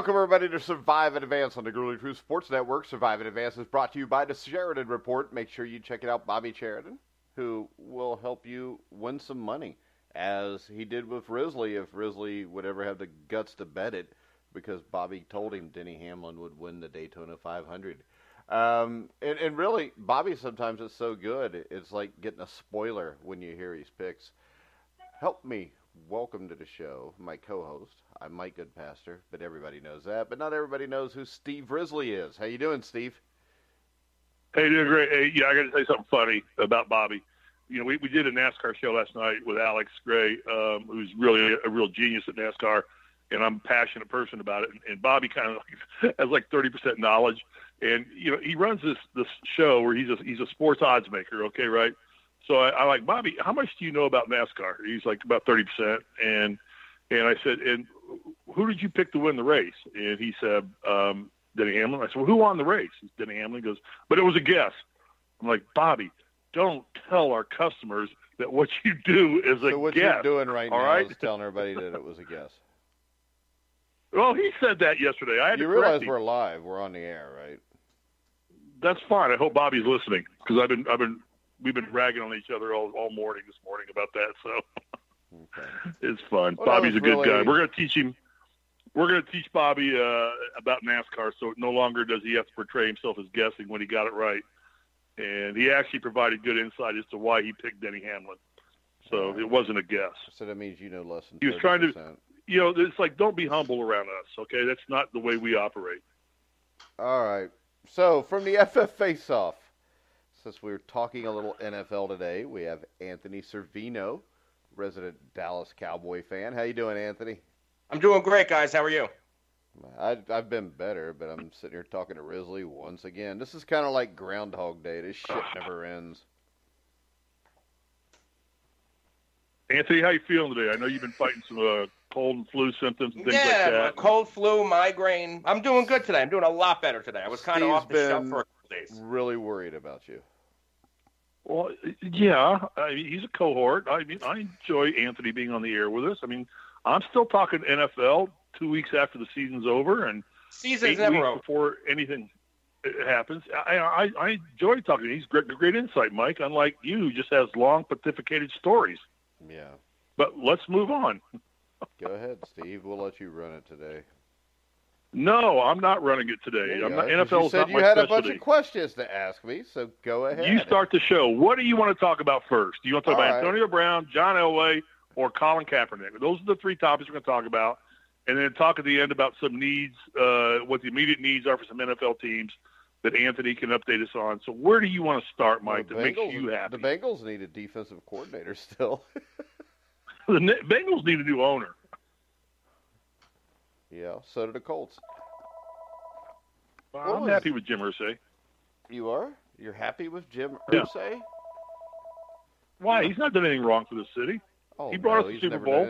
Welcome, everybody, to Survive and Advance on the Grueling Truth Sports Network. Survive and Advance is brought to you by the Sheridan Report. Make sure you check it out, Bobby Sheridan, who will help you win some money, as he did with Risley, if Risley would ever have the guts to bet it, because Bobby told him Denny Hamlin would win the Daytona 500. And really, Bobby sometimes is so good, it's like getting a spoiler when you hear his picks. Help me welcome to the show my co-host. I'm Mike Goodpaster, but everybody knows that. But not everybody knows who Steve Risley is. How you doing, Steve? Hey, doing great. Hey, yeah, I got to say something funny about Bobby. You know, we did a NASCAR show last night with Alex Gray, who's really a real genius at NASCAR, and I'm a passionate person about it. And Bobby kind of has like 30% knowledge, and you know, he runs this show where he's a sports odds maker. Okay, right? So I like, Bobby, how much do you know about NASCAR? He's like, about 30%. And I said, and who did you pick to win the race? And he said, Denny Hamlin. I said, well, who won the race? Denny Hamlin. He goes, but it was a guess. I'm like, Bobby, don't tell our customers that what you do is a guess. So what you're doing right now right? is telling everybody that it was a guess. Well, he said that yesterday. I had you to realize correct him. we're live. We're on the air, right? That's fine. I hope Bobby's listening, because we've been ragging on each other all morning this morning about that. So okay. It's fun. Well, Bobby's a good really... guy. We're going to teach him. We're going to teach Bobby about NASCAR, so no longer does he have to portray himself as guessing when he got it right. And he actually provided good insight as to why he picked Denny Hamlin. So it wasn't a guess. So that means you know less than 30%. He was trying to, you know, it's like, don't be humble around us, okay? That's not the way we operate. All right. So from the FF Face-Off, since we're talking a little NFL today, we have Anthony Cervino, resident Dallas Cowboy fan. How you doing, Anthony? I'm doing great, guys. How are you? I've been better, but I'm sitting here talking to Risley once again. This is kind of like Groundhog Day. This shit never ends. Anthony, how you feeling today? I know you've been fighting some cold and flu symptoms and things like that. Yeah, cold, flu, migraine. I'm doing good today. I'm doing a lot better today. I was kind of off the shelf for a couple days. Really worried about you. Well, yeah. I mean, he's a cohort. I mean, I enjoy Anthony being on the air with us. I mean, I'm still talking NFL 2 weeks after the season's over, and season's 8 never weeks over before anything happens. I enjoy talking to him. He's great insight, Mike. Unlike you, who just has long pontificated stories. Yeah. But let's move on. Go ahead, Steve. We'll let you run it today. No, I'm not running it today. Yeah, NFL is not my specialty. You had a bunch of questions to ask me, so go ahead. You start the show. What do you want to talk about first? Do you want to talk about Antonio Brown, John Elway, or Colin Kaepernick? Those are the three topics we're going to talk about. And then talk at the end about some needs, what the immediate needs are for some NFL teams that Anthony can update us on. So where do you want to start, Mike, that makes you happy? The Bengals need a defensive coordinator still. The Bengals need a new owner. Yeah, so do the Colts. I'm happy with Jim Irsay. You are? You're happy with Jim Irsay? Why? He's not done anything wrong for the city. Oh, he brought us the Super Bowl,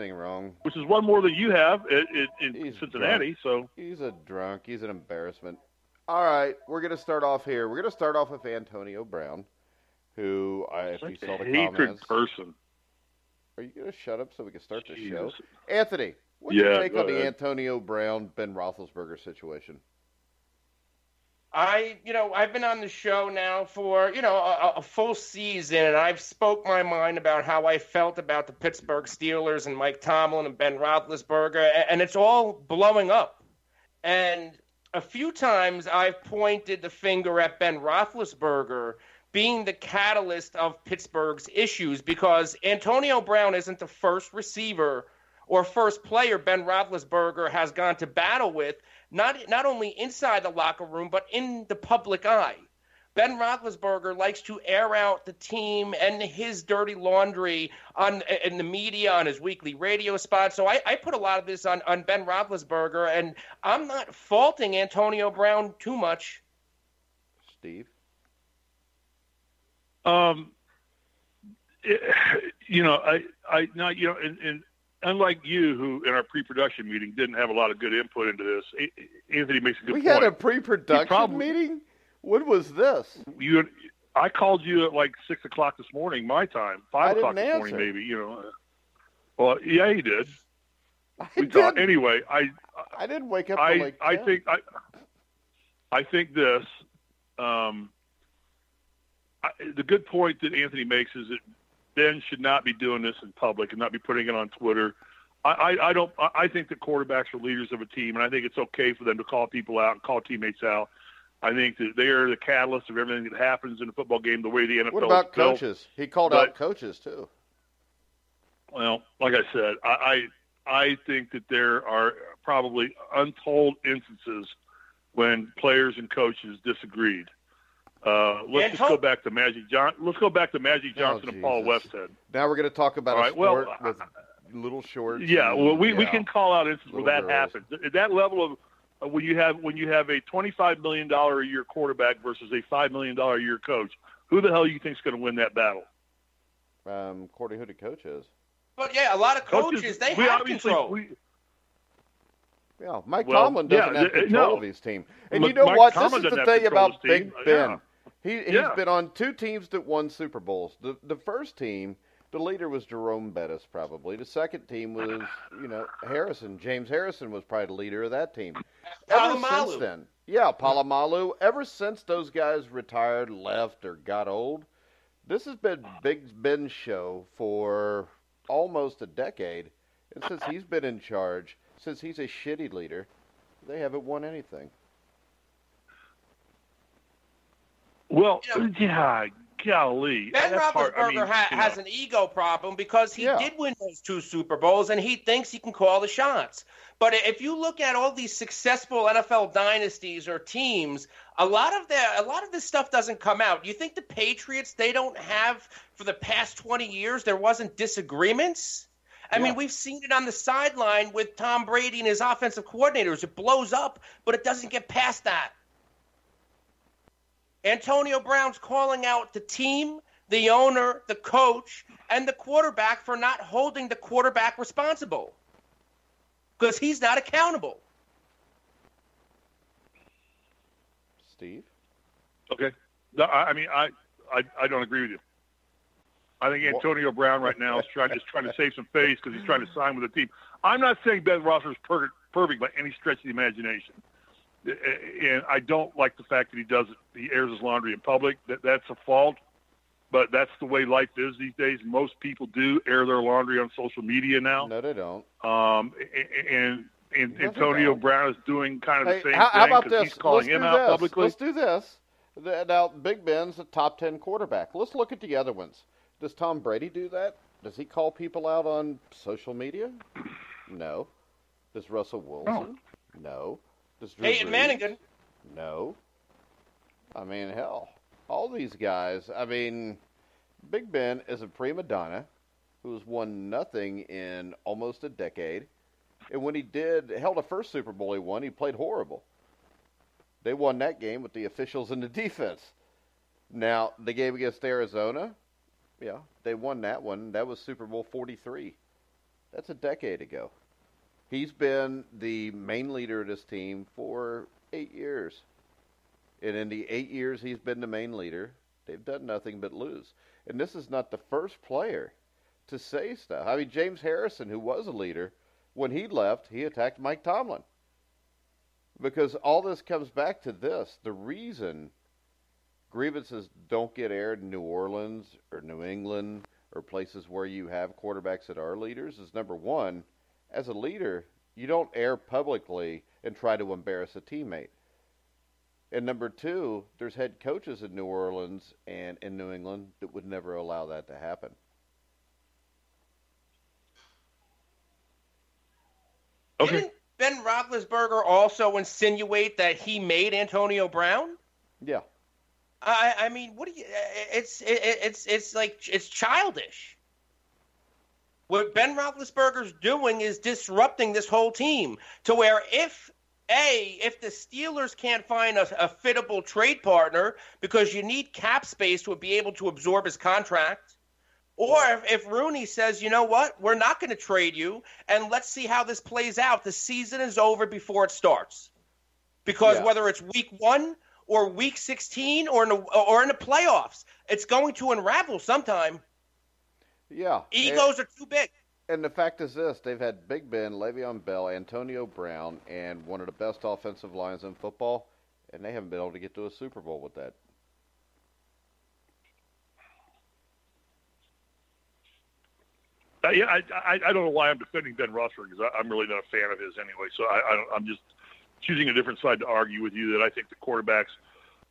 which is one more than you have in Cincinnati. So he's a drunk. He's an embarrassment. All right, we're going to start off here. We're going to start off with Antonio Brown, who, if you saw the comments, person. Are you going to shut up so we can start the show? Anthony, what's your take on the Antonio Brown, Ben Roethlisberger situation? I've been on the show now for, a full season, and I've spoke my mind about how I felt about the Pittsburgh Steelers and Mike Tomlin and Ben Roethlisberger, and it's all blowing up. And a few times I've pointed the finger at Ben Roethlisberger being the catalyst of Pittsburgh's issues, because Antonio Brown isn't the first receiver or first player Ben Roethlisberger has gone to battle with, not only inside the locker room, but in the public eye. Ben Roethlisberger likes to air out the team and his dirty laundry in the media, on his weekly radio spot. So I put a lot of this on Ben Roethlisberger, and I'm not faulting Antonio Brown too much. Steve? Unlike you, who in our pre-production meeting didn't have a lot of good input into this, Anthony makes a good point. We had a pre-production meeting? What was this? I called you at like 6 o'clock this morning, my time, 5 o'clock this morning, maybe. Well, yeah, you did. Anyway, I didn't wake up. I think this. The good point that Anthony makes is that Ben should not be doing this in public and not be putting it on Twitter. I think that quarterbacks are leaders of a team, and I think it's okay for them to call people out and call teammates out. I think that they are the catalyst of everything that happens in a football game, the way the NFL. What about built. coaches? He called out coaches too. Well, like I said, I think that there are probably untold instances when players and coaches disagreed. Let's just go back to Magic Johnson. Let's go back to Magic Johnson and Paul Westhead. Now we're going to talk about a sport with little shorts. Yeah, we can call out instances where that happens. At that level of when you have a $25 million a year quarterback versus a $5 million a year coach, who the hell do you think is going to win that battle? According to who the coach is. But yeah, a lot of coaches they have control. Mike Tomlin doesn't have control of his team. And you know what? This is the thing about Big Ben. He's been on two teams that won Super Bowls. The first team, the leader was Jerome Bettis, probably. The second team was, Harrison. James Harrison was probably the leader of that team. Ever since then, Palomalu. Ever since those guys retired, left, or got old, this has been Big Ben's show for almost a decade. And since he's been in charge, since he's a shitty leader, they haven't won anything. Well, golly. Ben Roethlisberger has an ego problem because he did win those 2 Super Bowls, and he thinks he can call the shots. But if you look at all these successful NFL dynasties or teams, a lot of this stuff doesn't come out. You think the Patriots, they don't have, for the past 20 years, there wasn't disagreements? I mean, we've seen it on the sideline with Tom Brady and his offensive coordinators. It blows up, but it doesn't get past that. Antonio Brown's calling out the team, the owner, the coach, and the quarterback for not holding the quarterback responsible because he's not accountable. Steve? Okay. No, I mean, I don't agree with you. I think Antonio Brown right now is trying to save some face because he's trying to sign with the team. I'm not saying Ben Roethlisberger is perfect by any stretch of the imagination. And I don't like the fact that he airs his laundry in public. That's a fault, but that's the way life is these days. Most people do air their laundry on social media now. No, they don't. And Antonio Brown is doing kind of the same thing. How about this? He's calling him out publicly. Let's do this. Now, Big Ben's a top 10 quarterback. Let's look at the other ones. Does Tom Brady do that? Does he call people out on social media? No. Does Russell Wilson? No. Does Drew Peyton Manning? No. I mean, hell, all these guys. I mean, Big Ben is a prima donna who's won nothing in almost a decade. And when he held a first Super Bowl he won, he played horrible. They won that game with the officials and the defense. Now, the game against Arizona, they won that one. That was Super Bowl 43. That's a decade ago. He's been the main leader of this team for 8 years. And in the 8 years he's been the main leader, they've done nothing but lose. And this is not the first player to say stuff. I mean, James Harrison, who was a leader, when he left, he attacked Mike Tomlin. Because all this comes back to this. The reason grievances don't get aired in New Orleans or New England or places where you have quarterbacks that are leaders is, number one, as a leader, you don't air publicly and try to embarrass a teammate. And number two, there's head coaches in New Orleans and in New England that would never allow that to happen. Okay. Didn't Ben Roethlisberger also insinuate that he made Antonio Brown? Yeah. I mean, what do you? It's like it's childish. What Ben Roethlisberger's doing is disrupting this whole team to where if the Steelers can't find a fittable trade partner because you need cap space to be able to absorb his contract, or if Rooney says, you know what, we're not going to trade you, and let's see how this plays out. The season is over before it starts. Because whether it's week 1 or week 16 or in the playoffs, it's going to unravel sometime. Yeah. Egos are too big. And the fact is this, they've had Big Ben, Le'Veon Bell, Antonio Brown, and one of the best offensive lines in football, and they haven't been able to get to a Super Bowl with that. I don't know why I'm defending Ben Roethlisberger because I'm really not a fan of his anyway. So I'm just choosing a different side to argue with you that I think the quarterbacks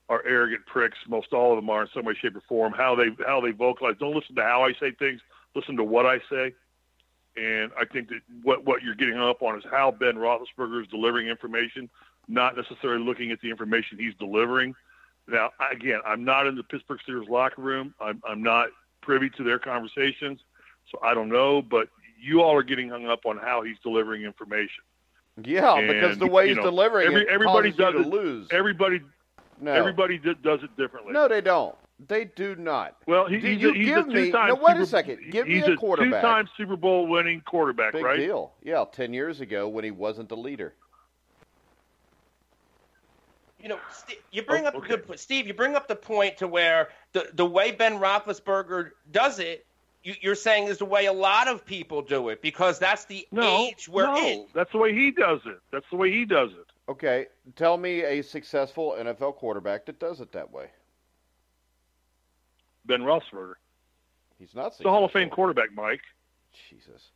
are arrogant pricks. Most all of them are in some way, shape, or form. How they vocalize. Don't listen to how I say things. Listen to what I say. And I think that what you're getting hung up on is how Ben Roethlisberger is delivering information, not necessarily looking at the information he's delivering. Now, again, I'm not in the Pittsburgh Steelers locker room. I'm not privy to their conversations. So I don't know, but you all are getting hung up on how he's delivering information. Yeah, and, because the way he's delivering everybody does it to lose. Everybody does it differently. No, they don't. They do not. Well, wait a second. Give me a quarterback. He's a two-time Super Bowl winning quarterback, Big right? Big deal. Yeah, 10 years ago when he wasn't the leader. You know, you bring up a good point. Steve, you bring up the point to where the way Ben Roethlisberger does it, you're saying is the way a lot of people do it because that's the age we're in. That's the way he does it. Okay, tell me a successful NFL quarterback that does it that way. Ben Roethlisberger. He's not successful. He's a Hall of Fame quarterback, Mike. Jesus.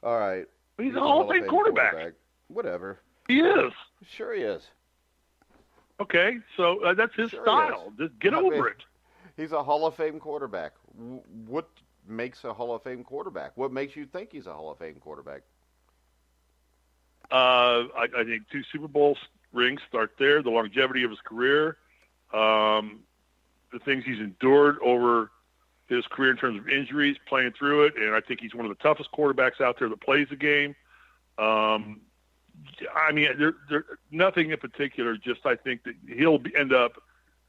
All right. He's a Hall of Fame quarterback. Whatever. He is. Sure he is. Okay, so that's his style. Just get over it. He's a Hall of Fame quarterback. What makes a Hall of Fame quarterback? What makes you think he's a Hall of Fame quarterback? I think 2 Super Bowl rings start there. The longevity of his career, the things he's endured over his career in terms of injuries, playing through it, and I think he's one of the toughest quarterbacks out there that plays the game. I mean, there nothing in particular. Just I think that he'll end up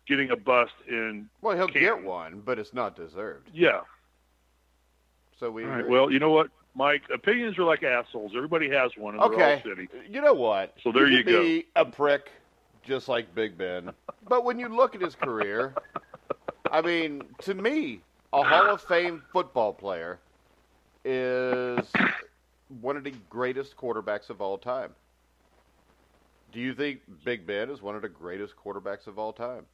getting a bust in. Well, he'll get one, but it's not deserved. Yeah. So we. All right. Well, you know what, Mike? Opinions are like assholes. Everybody has one, and they're all shitty. You know what? So there you go. Be a prick, just like Big Ben. But when you look at his career, I mean, to me, a Hall of Fame football player is one of the greatest quarterbacks of all time. Do you think Big Ben is one of the greatest quarterbacks of all time?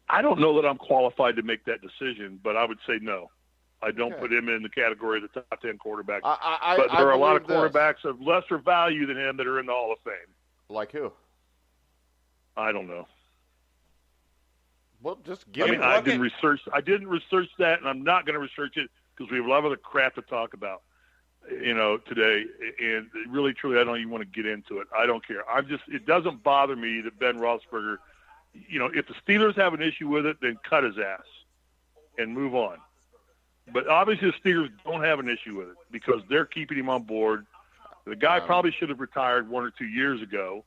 I don't know that I'm qualified to make that decision, but I would say no. I don't put him in the category of the top 10 quarterbacks. But there are a lot of quarterbacks of lesser value than him that are in the Hall of Fame. Like who? I don't know. Well, just give me. I didn't research that, and I'm not going to research it because we have a lot of other crap to talk about, today. And really, truly, I don't even want to get into it. I don't care. It doesn't bother me that Ben Roethlisberger, if the Steelers have an issue with it, then cut his ass and move on. But obviously, the Steelers don't have an issue with it because they're keeping him on board. The guy probably should have retired 1 or 2 years ago.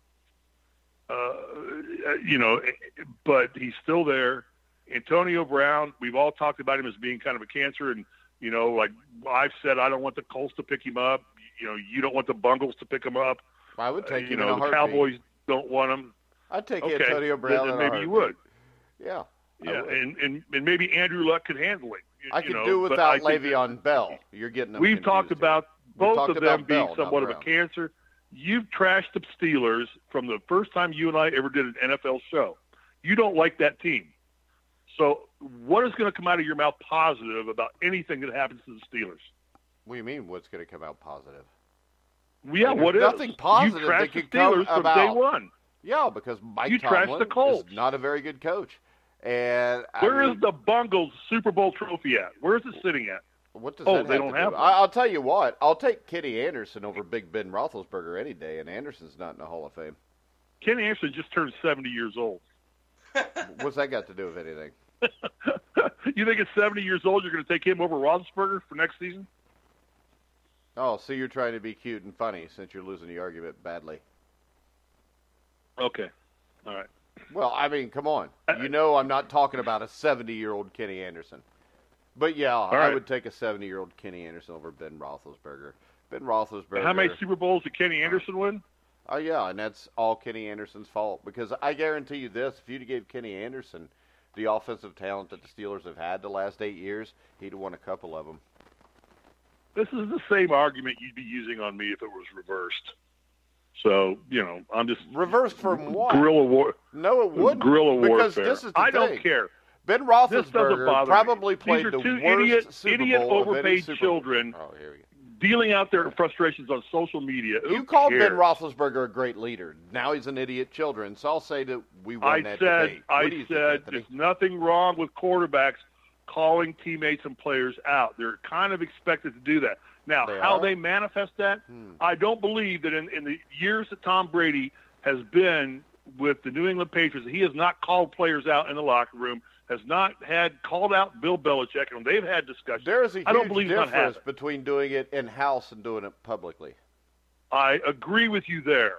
But he's still there. Antonio Brown, we've all talked about him as being kind of a cancer. And, like I've said, I don't want the Colts to pick him up. You don't want the Bungles to pick him up. I would take him in a the heartbeat. Cowboys don't want him. I'd take Antonio Brown in a maybe heartbeat. you would. Yeah. Yeah, and maybe Andrew Luck could handle it. I could do without Le'Veon Bell. You're getting them We've talked about both of them being somewhat of a cancer. You've trashed the Steelers from the first time you and I ever did an NFL show. You don't like that team. So what is going to come out of your mouth positive about anything that happens to the Steelers? What do you mean what's going to come out positive? Yeah, what is? Nothing positive you that trashed the could come Steelers from about. Day one. Yeah, because Mike You trashed Tomlin the Colts. is not a very good coach. And Where is the Bungles Super Bowl trophy at? Where is it sitting at? What does that they don't have one. I'll tell you what. I'll take Kenny Anderson over Big Ben Roethlisberger any day, and Anderson's not in the Hall of Fame. Kenny Anderson just turned 70 years old. What's that got to do with anything? You think at 70 years old you're going to take him over Roethlisberger for next season? Oh, so you're trying to be cute and funny since you're losing the argument badly. Okay. All right. Well, I mean, come on. I'm not talking about a 70-year-old Kenny Anderson. But, yeah, I would take a 70-year-old Kenny Anderson over Ben Roethlisberger. Ben Roethlisberger. How many Super Bowls did Kenny Anderson win? Oh, yeah, and that's all Kenny Anderson's fault. Because I guarantee you this, if you'd gave Kenny Anderson the offensive talent that the Steelers have had the last 8 years, he'd have won a couple of them. This is the same argument you'd be using on me if it was reversed. So, I'm just... Reversed from what? Guerrilla war. No, it wouldn't. Guerrilla warfare. Because this is the I thing. don't care. Ben Roethlisberger probably played the worst Super Bowl of any overpaid Super Bowl. children Oh, here we go. dealing out their frustrations on social media. You called Ben Roethlisberger a great leader. Now he's an idiot children. So I'll say that we won that debate. I said there's nothing wrong with quarterbacks calling teammates and players out. They're kind of expected to do that. Now, how they manifest that, I don't believe that in the years that Tom Brady has been with the New England Patriots, he has not called players out in the locker room, has not had called out Bill Belichick, and they've had discussions. There is a I don't huge believe difference between doing it in-house and doing it publicly. I agree with you there.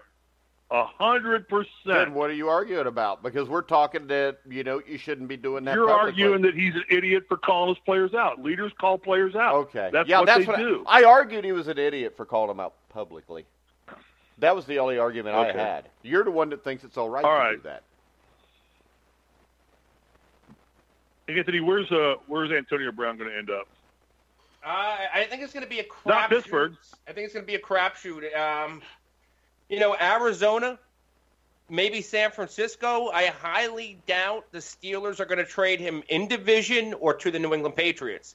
100%. Then what are you arguing about? Because we're talking that, you shouldn't be doing that You're publicly. arguing that he's an idiot for calling his players out. Leaders call players out. Okay. That's what they do. I argued he was an idiot for calling him out publicly. That was the only argument I had. You're the one that thinks it's all right to do that. Anthony, where's Antonio Brown going to end up? I think it's going to be a crapshoot. Not Pittsburgh. I think it's going to be a crapshoot. Arizona, maybe San Francisco. I highly doubt the Steelers are going to trade him in division or to the New England Patriots.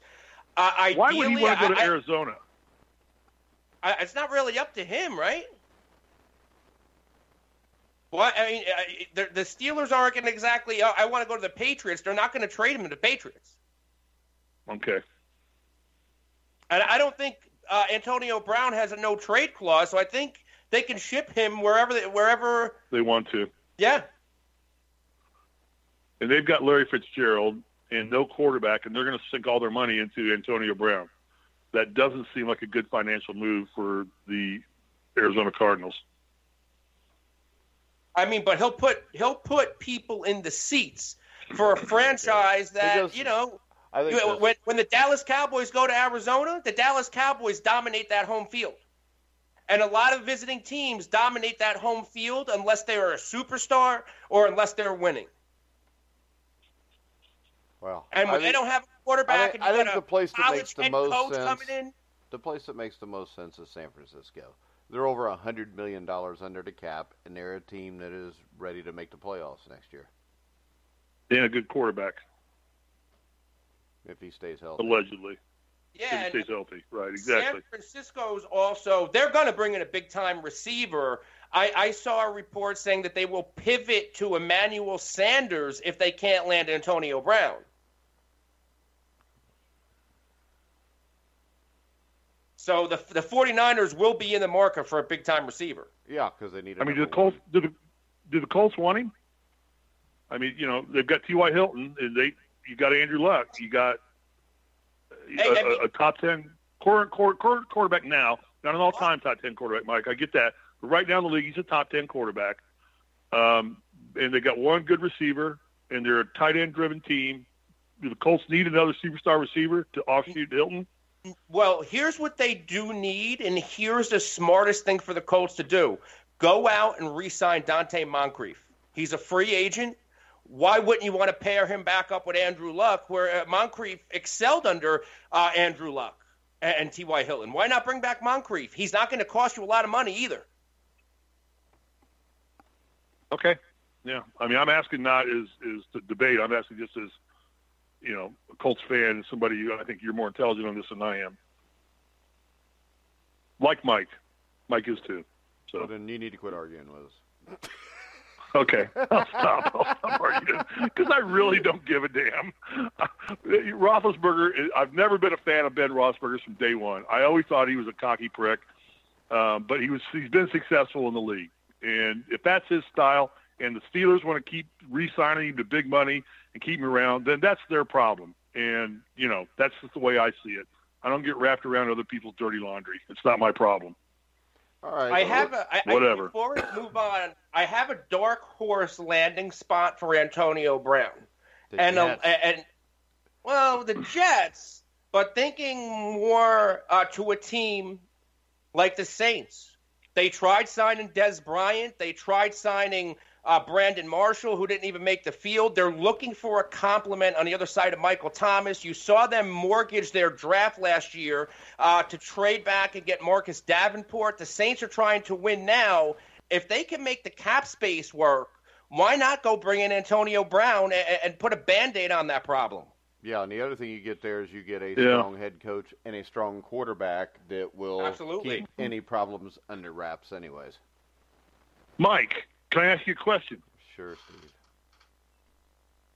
Why would he want to go to Arizona? It's not really up to him, right? Well, the Steelers aren't going to exactly, I want to go to the Patriots. They're not going to trade him to the Patriots. Okay. And I don't think Antonio Brown has a no-trade clause, so I think they can ship him wherever they want to. Yeah. And they've got Larry Fitzgerald and no quarterback, and they're going to sink all their money into Antonio Brown. That doesn't seem like a good financial move for the Arizona Cardinals. I mean, but he'll put people in the seats for a franchise that, when the Dallas Cowboys go to Arizona, the Dallas Cowboys dominate that home field. And a lot of visiting teams dominate that home field unless they are a superstar or unless they're winning. Well, and when they don't have a quarterback, I think the place that makes the most sense, the place that makes the most sense is San Francisco. They're over $100 million under the cap, and they're a team that is ready to make the playoffs next year. And a good quarterback. If he stays healthy. Allegedly. Yeah. If he stays healthy. Right, exactly. San Francisco's also, they're going to bring in a big-time receiver. I saw a report saying that they will pivot to Emmanuel Sanders if they can't land Antonio Brown. So the 49ers will be in the market for a big-time receiver. Yeah, because they need. Do the Colts want him? I mean, they've got T.Y. Hilton, and you got Andrew Luck, you got a top 10 quarterback now, not an all-time top 10 quarterback, Mike. I get that, but right now in the league, he's a top 10 quarterback, and they got one good receiver, and they're a tight end-driven team. Do the Colts need another superstar receiver to offshoot Hilton? Well, here's what they do need, and here's the smartest thing for the Colts to do. Go out and re-sign Dante Moncrief. He's a free agent. Why wouldn't you want to pair him back up with Andrew Luck, where Moncrief excelled under Andrew Luck and T.Y. Hilton? Why not bring back Moncrief? He's not going to cost you a lot of money either. Okay. Yeah. I mean, I'm asking not as to debate. I'm asking just as, a Colts fan, somebody I think you're more intelligent on this than I am. Like Mike. Mike is too. So well, then you need to quit arguing with us. Okay, I'll stop arguing because I really don't give a damn. Roethlisberger, I've never been a fan of Ben Roethlisberger from day one. I always thought he was a cocky prick, but he's been successful in the league. And if that's his style, and the Steelers want to keep re-signing him to big money and keep him around, then that's their problem. And that's just the way I see it. I don't get wrapped around other people's dirty laundry. It's not my problem. All right. Whatever. Before we move on, I have a dark horse landing spot for Antonio Brown. The Jets, but thinking more to a team like the Saints. They tried signing Des Bryant. They tried signing Brandon Marshall, who didn't even make the field. They're looking for a complement on the other side of Michael Thomas. You saw them mortgage their draft last year to trade back and get Marcus Davenport. The Saints are trying to win now. If they can make the cap space work, why not go bring in Antonio Brown and put a Band-Aid on that problem? Yeah, and the other thing you get there is you get a strong head coach and a strong quarterback that will keep any problems under wraps anyways. Mike, can I ask you a question? Sure, Steve.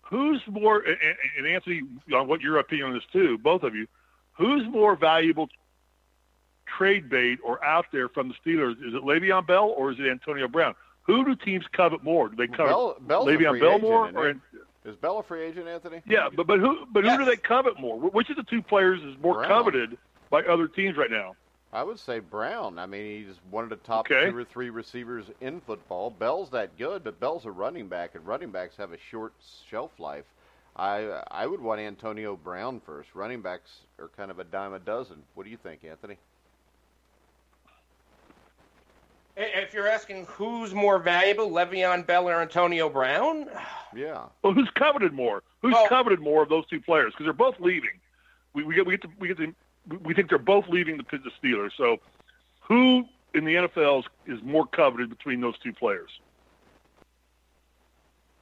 Who's more, and Anthony, on what your opinion on this too, both of you, who's more valuable trade bait or out there from the Steelers? Is it Le'Veon Bell or is it Antonio Brown? Who do teams covet more? Do they covet Le'Veon Bell more? Is Bell a free agent, Anthony? Yeah, but who do they covet more? Which of the two players is more coveted by other teams right now? I would say Brown. I mean, he's one of the top 2 or 3 receivers in football. Bell's that good, but Bell's a running back, and running backs have a short shelf life. I would want Antonio Brown first. Running backs are kind of a dime a dozen. What do you think, Anthony? If you're asking who's more valuable, Le'Veon Bell or Antonio Brown? Yeah. Well, who's coveted more? Who's coveted more of those two players? Because they're both leaving. We think they're both leaving the Steelers. So, who in the NFL is more coveted between those two players?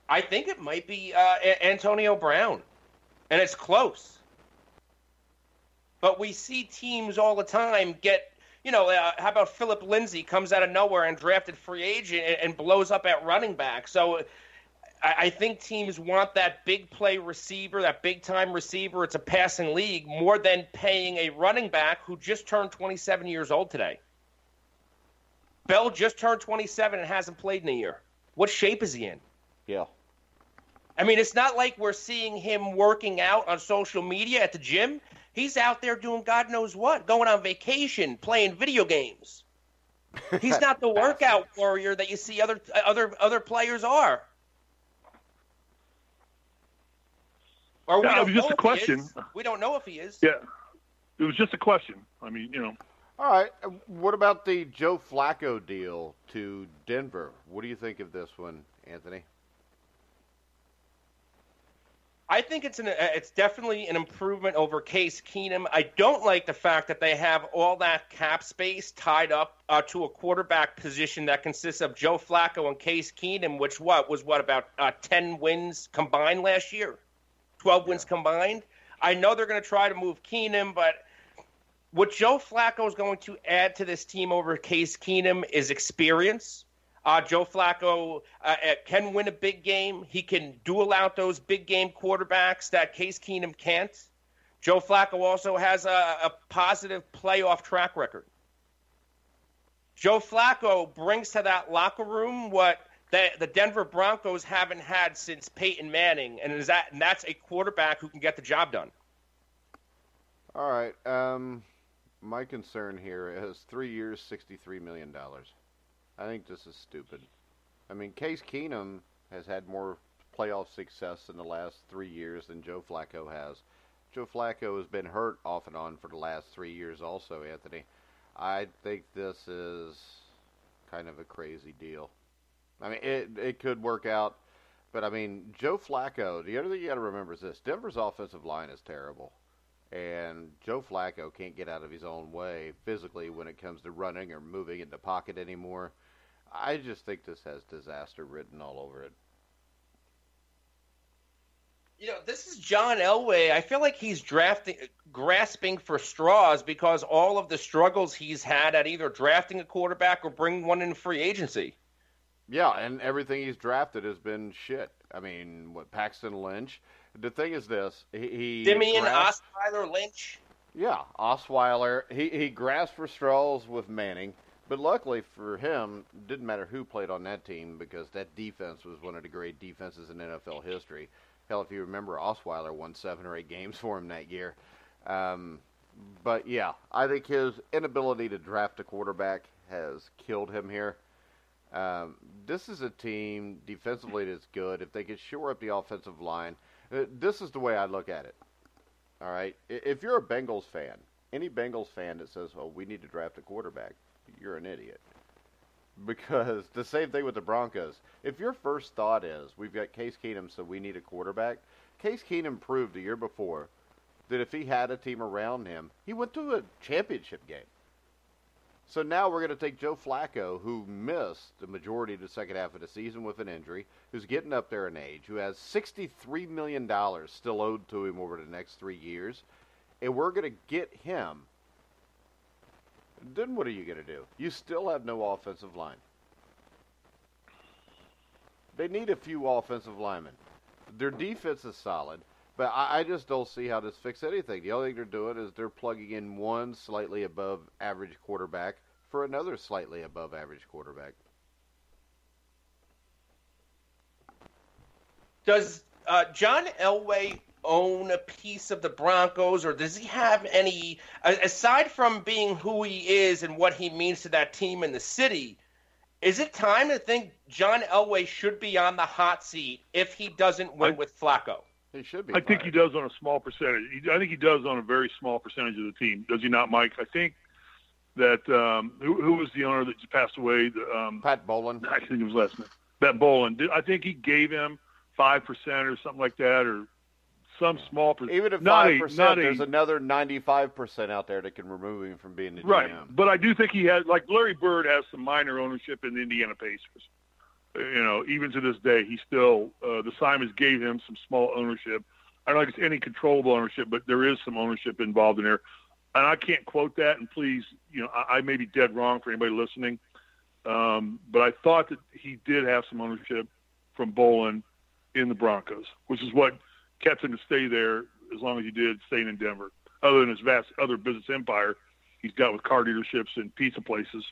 I think it might be Antonio Brown, and it's close. But we see teams all the time get. How about Philip Lindsay comes out of nowhere and drafted free agent and blows up at running back? So I think teams want that big play receiver, that big-time receiver. It's a passing league more than paying a running back who just turned 27 years old today. Bell just turned 27 and hasn't played in a year. What shape is he in? Yeah. I mean, it's not like we're seeing him working out on social media at the gym. He's out there doing God knows what, going on vacation, playing video games. He's not the workout warrior that you see other players are. Or it was just a question. We don't know if he is. Yeah, it was just a question. I mean, All right. What about the Joe Flacco deal to Denver? What do you think of this one, Anthony? I think it's definitely an improvement over Case Keenum. I don't like the fact that they have all that cap space tied up to a quarterback position that consists of Joe Flacco and Case Keenum, which was about 10 wins combined last year, 12 wins combined. I know they're going to try to move Keenum, but what Joe Flacco is going to add to this team over Case Keenum is experience. Joe Flacco can win a big game. He can duel out those big game quarterbacks that Case Keenum can't. Joe Flacco also has a positive playoff track record. Joe Flacco brings to that locker room what the Denver Broncos haven't had since Peyton Manning, and that's a quarterback who can get the job done. All right. My concern here is 3 years, $63 million. I think this is stupid. I mean, Case Keenum has had more playoff success in the last 3 years than Joe Flacco has. Joe Flacco has been hurt off and on for the last 3 years also, Anthony. I think this is kind of a crazy deal. I mean, it could work out, but I mean, Joe Flacco, the other thing you got to remember is this. Denver's offensive line is terrible. And Joe Flacco can't get out of his own way physically when it comes to running or moving in the pocket anymore. I just think this has disaster written all over it. This is John Elway. I feel like he's grasping for straws because all of the struggles he's had at either drafting a quarterback or bringing one in free agency. Yeah, and everything he's drafted has been shit. I mean, Paxton Lynch. The thing is this. Simeon Osweiler Lynch. Yeah, Osweiler. He grasped for straws with Manning. But luckily for him, it didn't matter who played on that team because that defense was one of the great defenses in NFL history. Hell, if you remember, Osweiler won 7 or 8 games for him that year. But, yeah, I think his inability to draft a quarterback has killed him here. This is a team defensively that's good. If they could shore up the offensive line, this is the way I look at it. All right? If you're a Bengals fan, any Bengals fan that says, oh, we need to draft a quarterback, you're an idiot. Because the same thing with the Broncos. If your first thought is, we've got Case Keenum, so we need a quarterback, Case Keenum proved the year before that if he had a team around him, he went to a championship game. So now we're going to take Joe Flacco, who missed the majority of the second half of the season with an injury, who's getting up there in age, who has $63 million still owed to him over the next 3 years, and we're going to get him. Then what are you going to do? You still have no offensive line. They need a few offensive linemen. Their defense is solid, but I just don't see how this fixes anything. The only thing they're doing is they're plugging in one slightly above average quarterback for another slightly above average quarterback. Does John Elway own a piece of the Broncos, or does he have any, aside from being who he is and what he means to that team in the city, is it time to think John Elway should be on the hot seat if he doesn't win with Flacco? He should be. I think he does on a small percentage. I think he does on a very small percentage of the team. Does he not, Mike? I think that who was the owner that just passed away? Pat Bowlen. I think it was last name. Pat Bowlen. I think he gave him 5% or something like that, or some small percentage. Even at 5%, there's another 95% out there that can remove him from being the GM. Right, but I do think he has, like Larry Bird has some minor ownership in the Indiana Pacers. Even to this day, he still, the Simons gave him some small ownership. I don't think it's any controllable ownership, but there is some ownership involved in there. And I can't quote that, and please, I may be dead wrong for anybody listening. But I thought that he did have some ownership from Bowlen in the Broncos, which is what kept him to stay there as long as he did, staying in Denver. Other than his vast other business empire he's got with car dealerships and pizza places.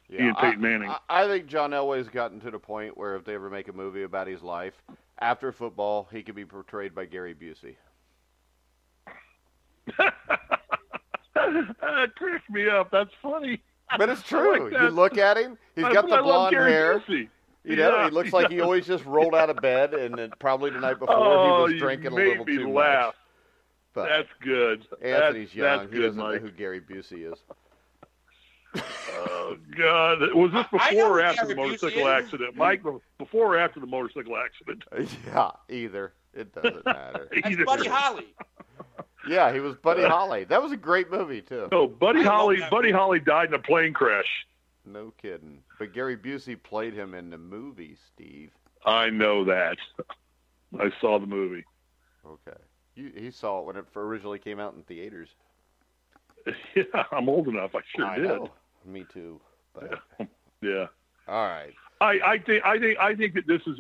Yeah, he and Peyton Manning. I think John Elway's gotten to the point where if they ever make a movie about his life, after football, he could be portrayed by Gary Busey. That cracked me up. That's funny. But it's true. Like you look at him, he's got the blonde hair. Busey. He looks like he always just rolled out of bed, and then probably the night before he was drinking a little too much. But that's good. Anthony's young. That's he doesn't know who Gary Busey is. Oh, God. Was this before or after the motorcycle accident? Mike, before or after the motorcycle accident? Yeah, either. It doesn't matter. That's Buddy Holly. Yeah, he was Buddy Holly. That was a great movie, too. No, Buddy Holly died in a plane crash. No kidding. But Gary Busey played him in the movie, Steve. I know that. I saw the movie. Okay. He saw it when it originally came out in theaters. Yeah, I'm old enough. I sure did. Know. Me too. But... Yeah. All right. I think that this is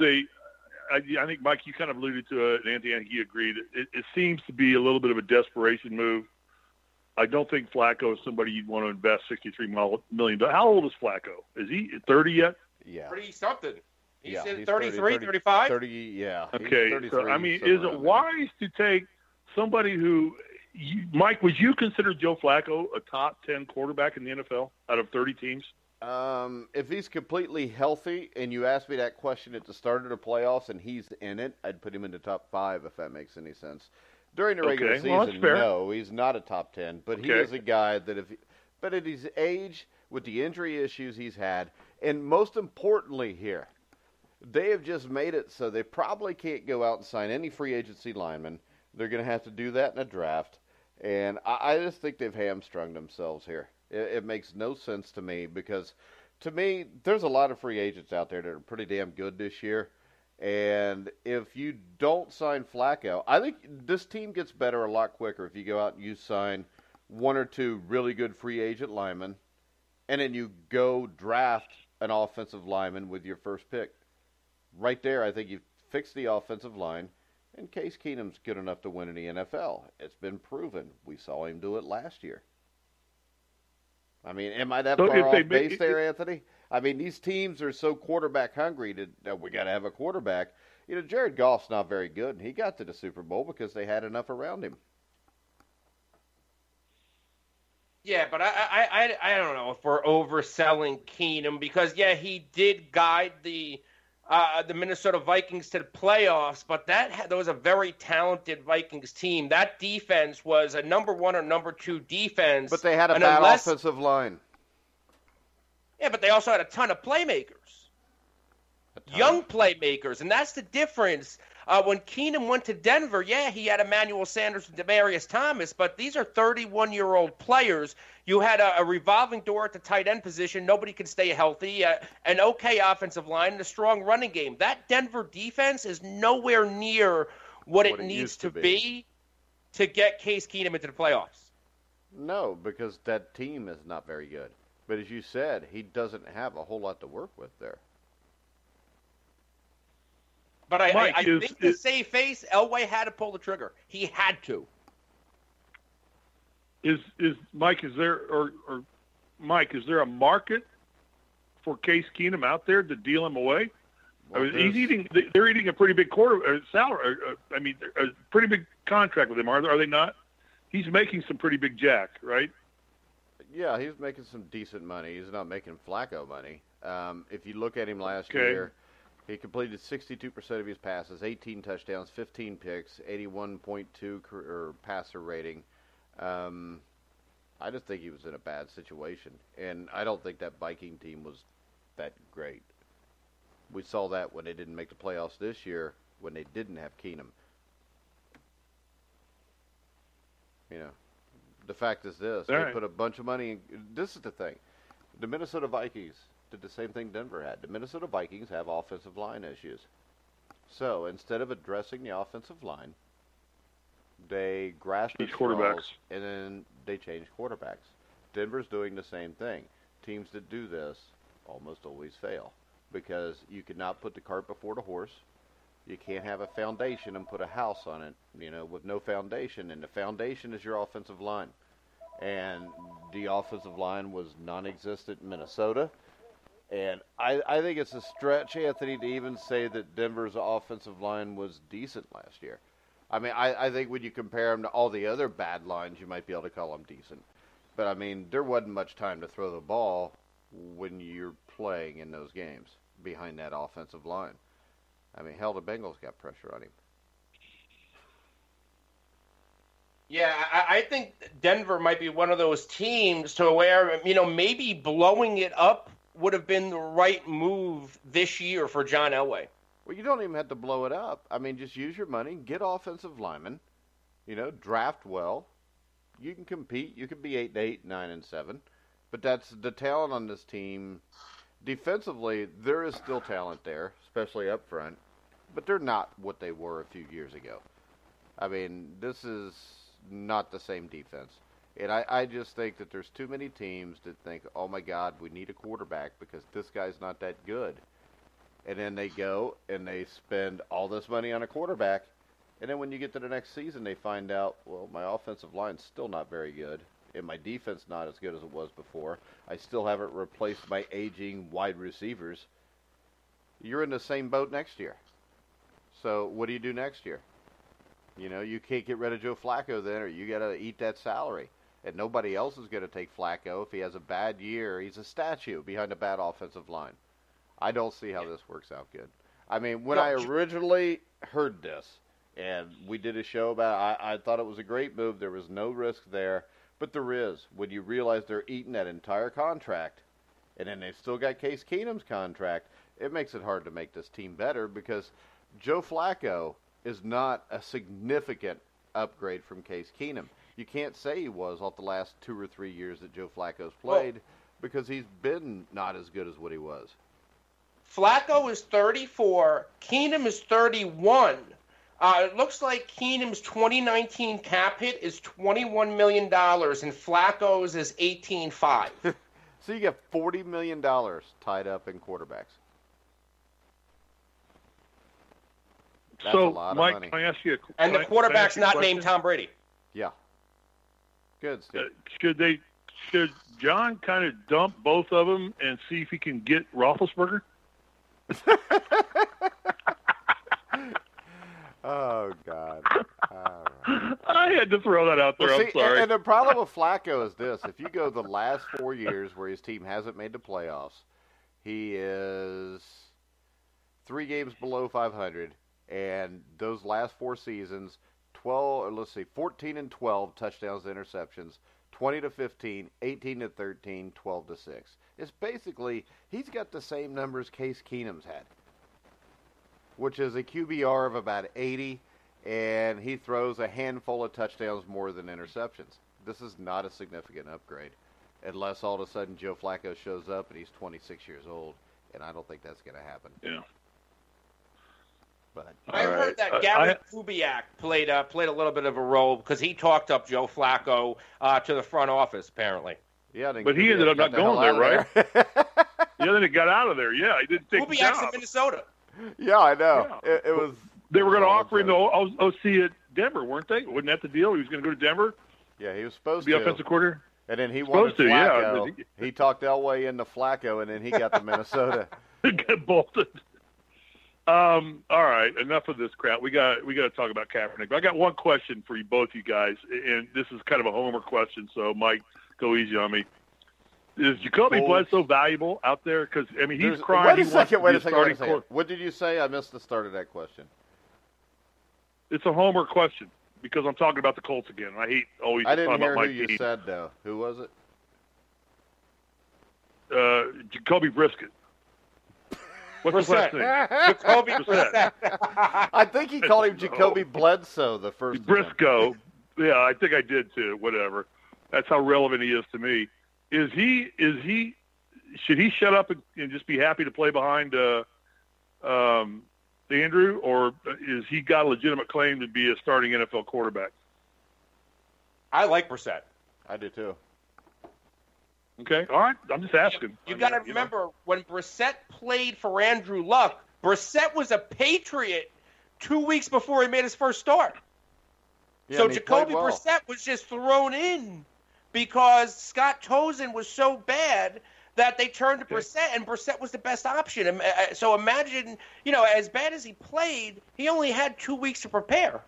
I think, Mike, you kind of alluded to it, and Anthony, I think you agreed. It seems to be a little bit of a desperation move. I don't think Flacco is somebody you'd want to invest $63 million. How old is Flacco? Is he 30 yet? Yeah. 30-something. He's 33, 35? 30, yeah. Okay. So, I mean, is it wise to take somebody who Mike, would you consider Joe Flacco a top 10 quarterback in the NFL out of 30 teams? If he's completely healthy, and you asked me that question at the start of the playoffs, and he's in it, I'd put him in the top 5, if that makes any sense. During the regular season, no, he's not a top 10, but he is a guy that but at his age, with the injury issues he's had, and most importantly here, they have just made it so they probably can't go out and sign any free agency linemen. They're going to have to do that in a draft, and I just think they've hamstrung themselves here. It makes no sense to me because, to me, there's a lot of free agents out there that are pretty damn good this year. And if you don't sign Flacco, I think this team gets better a lot quicker if you go out and you sign 1 or 2 really good free agent linemen, and then you go draft an offensive lineman with your first pick. Right there, I think you've fixed the offensive line, and Case Keenum's good enough to win in the NFL. It's been proven. We saw him do it last year. I mean, am I that far off base there, Anthony? I mean, these teams are so quarterback hungry that we got to have a quarterback. Jared Goff's not very good, and he got to the Super Bowl because they had enough around him. Yeah, but I don't know if we're overselling Keenum because, he did guide the Minnesota Vikings to the playoffs, but that was a very talented Vikings team. That defense was a number 1 or number 2 defense. But they had a bad offensive line. Yeah, but they also had a ton of playmakers. Young playmakers, and that's the difference. When Keenum went to Denver, yeah, he had Emmanuel Sanders and Demaryius Thomas, but these are 31-year-old players. You had a revolving door at the tight end position. Nobody could stay healthy. An okay offensive line and a strong running game. That Denver defense is nowhere near what it needs to be to get Case Keenum into the playoffs. No, because that team is not very good. But as you said, he doesn't have a whole lot to work with there. But I think to save face, Elway had to pull the trigger. He had to. Is Mike? Is there Mike? Is there a market for Case Keenum out there to deal him away? Well, they're eating a pretty big salary. I mean, a pretty big contract with him. Are they not? He's making some pretty big jack, right? Yeah, he's making some decent money. He's not making Flacco money. If you look at him last year, he completed 62% of his passes, 18 touchdowns, 15 picks, 81.2 passer rating. I just think he was in a bad situation, and I don't think that Viking team was that great. We saw that when they didn't make the playoffs this year, when they didn't have Keenum. You know, the fact is this: they put a bunch of money in. This is the thing: the Minnesota Vikings did the same thing Denver had. The Minnesota Vikings have offensive line issues. So instead of addressing the offensive line, they grasp at straws and then they change quarterbacks. Denver's doing the same thing. Teams that do this almost always fail because you cannot put the cart before the horse. You can't have a foundation and put a house on it, with no foundation. And the foundation is your offensive line. And the offensive line was non-existent in Minnesota. And I think it's a stretch, Anthony, to even say that Denver's offensive line was decent last year. I mean, I think when you compare them to all the other bad lines, you might be able to call them decent. But, I mean, there wasn't much time to throw the ball when you're playing in those games behind that offensive line. I mean, hell, the Bengals got pressure on him. Yeah, I think Denver might be one of those teams to where, maybe blowing it up would have been the right move this year for John Elway. Well, you don't even have to blow it up. I mean, just use your money, get offensive linemen, draft well. You can compete. You can be 8-8, 9-7. But that's the talent on this team. Defensively, there is still talent there, especially up front. But they're not what they were a few years ago. I mean, this is not the same defense. And I just think that there's too many teams that think, oh, my God, we need a quarterback because this guy's not that good. And then they go and they spend all this money on a quarterback. And then when you get to the next season, they find out, well, my offensive line's still not very good. And my defense not as good as it was before. I still haven't replaced my aging wide receivers. You're in the same boat next year. So what do you do next year? You can't get rid of Joe Flacco then, or you got to eat that salary. And nobody else is going to take Flacco. If he has a bad year, he's a statue behind a bad offensive line. I don't see how this works out good. I mean, when I originally heard this, and we did a show about it, I thought it was a great move. There was no risk there. But there is. When you realize they're eating that entire contract, and then they've still got Case Keenum's contract, it makes it hard to make this team better because Joe Flacco is not a significant upgrade from Case Keenum. You can't say he was off the last 2 or 3 years that Joe Flacco's played because he's been not as good as what he was. Flacco is 34. Keenum is 31. It looks like Keenum's 2019 cap hit is $21 million, and Flacco's is $18.5. So you got $40 million tied up in quarterbacks. That's so, a lot Mike, of money. can I ask you a question? And the quarterback's not named Tom Brady. Yeah. Good, Steve. Should John kind of dump both of them and see if he can get Roethlisberger? Oh, God. All right. I had to throw that out there. Well, I'm sorry. And the problem with Flacco is this. If you go the last 4 years where his team hasn't made the playoffs, he is 3 games below 500. And those last 4 seasons, 14 and 12 touchdowns to interceptions, 20-15, 18-13, 12-6. It's basically, he's got the same numbers Case Keenum's had, which is a QBR of about 80, and he throws a handful of touchdowns more than interceptions. This is not a significant upgrade, unless all of a sudden Joe Flacco shows up and he's 26 years old, and I don't think that's going to happen. Yeah. But I heard that Gary Kubiak played a little bit of a role because he talked up Joe Flacco to the front office, apparently. Yeah, but he ended up not going there, right? Yeah, then he got out of there. Yeah, he didn't take the job. Kubiak's in Minnesota. Yeah, I know. Yeah. It was. They were going to offer him the OC at Denver, weren't they? Wasn't that the deal? He was going to go to Denver. Yeah, he was supposed to be offensive coordinator. And then he wanted Flacco. Yeah. He talked Elway into Flacco, and then he got to Minnesota. Got bolted. All right, enough of this crap. We got to talk about Kaepernick. But I got one question for you, both you guys, and this is kind of a homer question. So, Mike, go easy on me. Is Jacoby Bledsoe valuable out there? Because I mean, he's crying. Wait a second. What did you say? I missed the start of that question. It's a homer question because I'm talking about the Colts again. I hate always. I didn't hear about who you said though. Who was it? Jacoby Brisket. What's the last name? Jacoby Brissett. I think he called him Jacoby Bledsoe the first time. Briscoe. Yeah, I think I did too. Whatever. That's how relevant he is to me. Should he shut up and just be happy to play behind Andrew, or is he got a legitimate claim to be a starting NFL quarterback? I like Brissett. I do too. Okay, all right. I'm just asking. You got to remember, when Brissett played for Andrew Luck, Brissett was a Patriot 2 weeks before he made his first start. Yeah, so Jacoby Brissett was just thrown in because Scott Tozin was so bad that they turned to Brissett, and Brissett was the best option. So imagine, as bad as he played, he only had 2 weeks to prepare.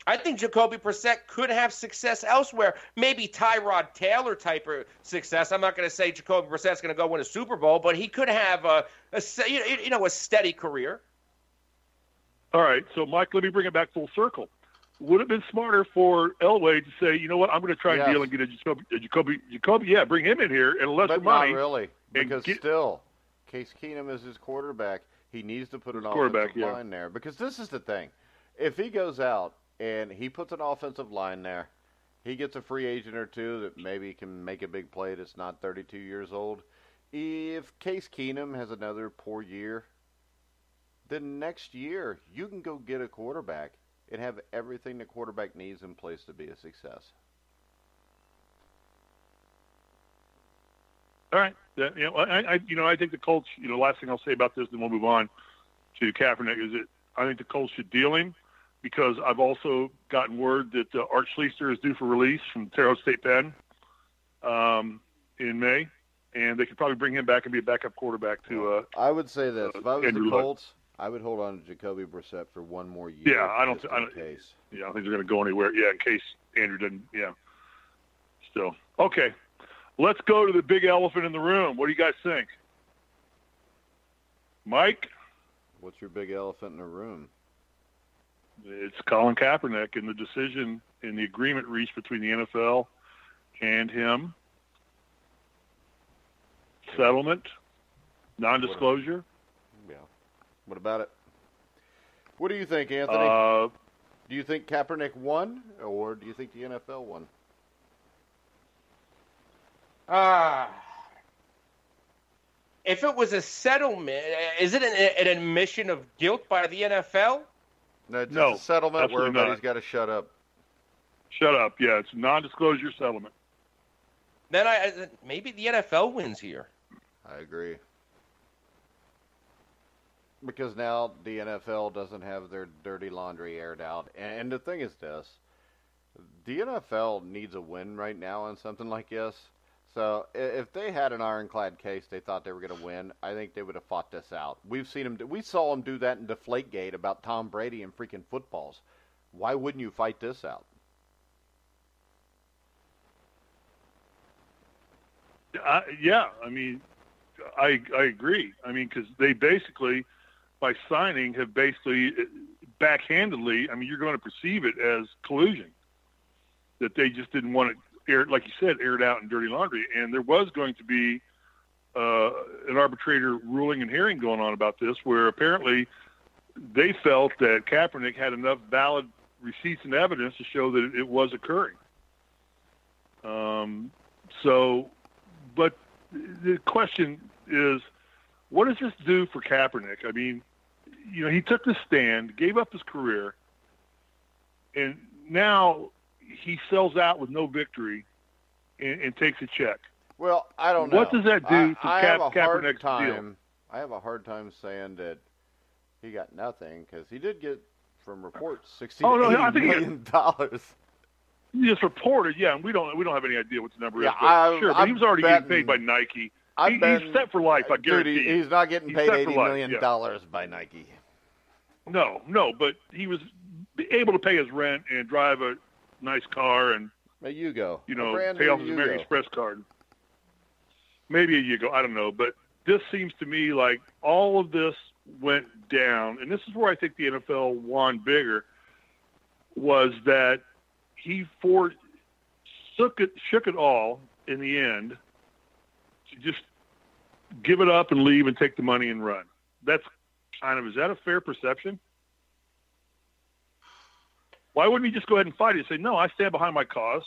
I think Jacoby Brissett could have success elsewhere, maybe Tyrod Taylor type of success. I'm not going to say Jacoby Brissett's going to go win a Super Bowl, but he could have a steady career. All right, so Mike, let me bring it back full circle. Would it have been smarter for Elway to say, you know what, I'm going to try and deal and get a Jacoby, bring him in here and lesser money. Not really, because still, Case Keenum is his quarterback. He needs to put an offensive line there, because this is the thing. If he goes out and he puts an offensive line there, he gets a free agent or two that maybe can make a big play that's not 32 years old. If Case Keenum has another poor year, then next year you can go get a quarterback and have everything the quarterback needs in place to be a success. All right. I think the Colts, last thing I'll say about this, then we'll move on to Kaepernick, is that I think the Colts should deal him, because I've also gotten word that Art Schlichter is due for release from Terre Haute State Penn in May, and they could probably bring him back and be a backup quarterback to I would say this. If I was Andrew the Colts, I would hold on to Jacoby Brissett for one more year. Yeah, I don't think case. Yeah, I don't think they're going to go anywhere. Yeah, in case Andrew doesn't. Yeah. Still. Okay. Let's go to the big elephant in the room. What do you guys think? Mike? What's your big elephant in the room? It's Colin Kaepernick and the decision and the agreement reached between the NFL and him. Settlement, non-disclosure. Yeah. What about it? What do you think, Anthony? Do you think Kaepernick won, or do you think the NFL won? If it was a settlement, is it an admission of guilt by the NFL? No, it's a settlement where everybody's got to shut up. Shut up, yeah. It's a non-disclosure settlement. Then maybe the NFL wins here. I agree. Because now the NFL doesn't have their dirty laundry aired out. And the thing is this. The NFL needs a win right now on something like this. So if they had an ironclad case they thought they were going to win, I think they would have fought this out. We saw them do that in Deflategate about Tom Brady and freaking footballs. Why wouldn't you fight this out? Yeah, I mean, I agree. I mean, because they basically, by signing, have basically backhandedly, I mean, you're going to perceive it as collusion. that they just didn't want to air, like you said, aired out in dirty laundry. And there was going to be an arbitrator ruling and hearing going on about this, where apparently they felt that Kaepernick had enough valid receipts and evidence to show that it was occurring. But the question is, what does this do for Kaepernick? I mean, he took the stand, gave up his career, and now he sells out with no victory and takes a check. Well, I don't know. What does that do to Kaepernick's deal? I have a hard time saying that he got nothing, because he did get, from reports, $60 million. It's reported, yeah, and we don't have any idea what the number is. But he was already getting paid by Nike. He's set for life, I guarantee you. He's not getting paid $80 million by Nike. No, but he was able to pay his rent and drive a nice car and pay off his American Express card. Maybe a Yugo, I don't know. But this seems to me like all of this went down, and this is where I think the NFL won bigger, was that he shook it all in the end to just give it up and leave and take the money and run. Is that a fair perception? Why wouldn't he just go ahead and fight it and say, no, I stand behind my cause.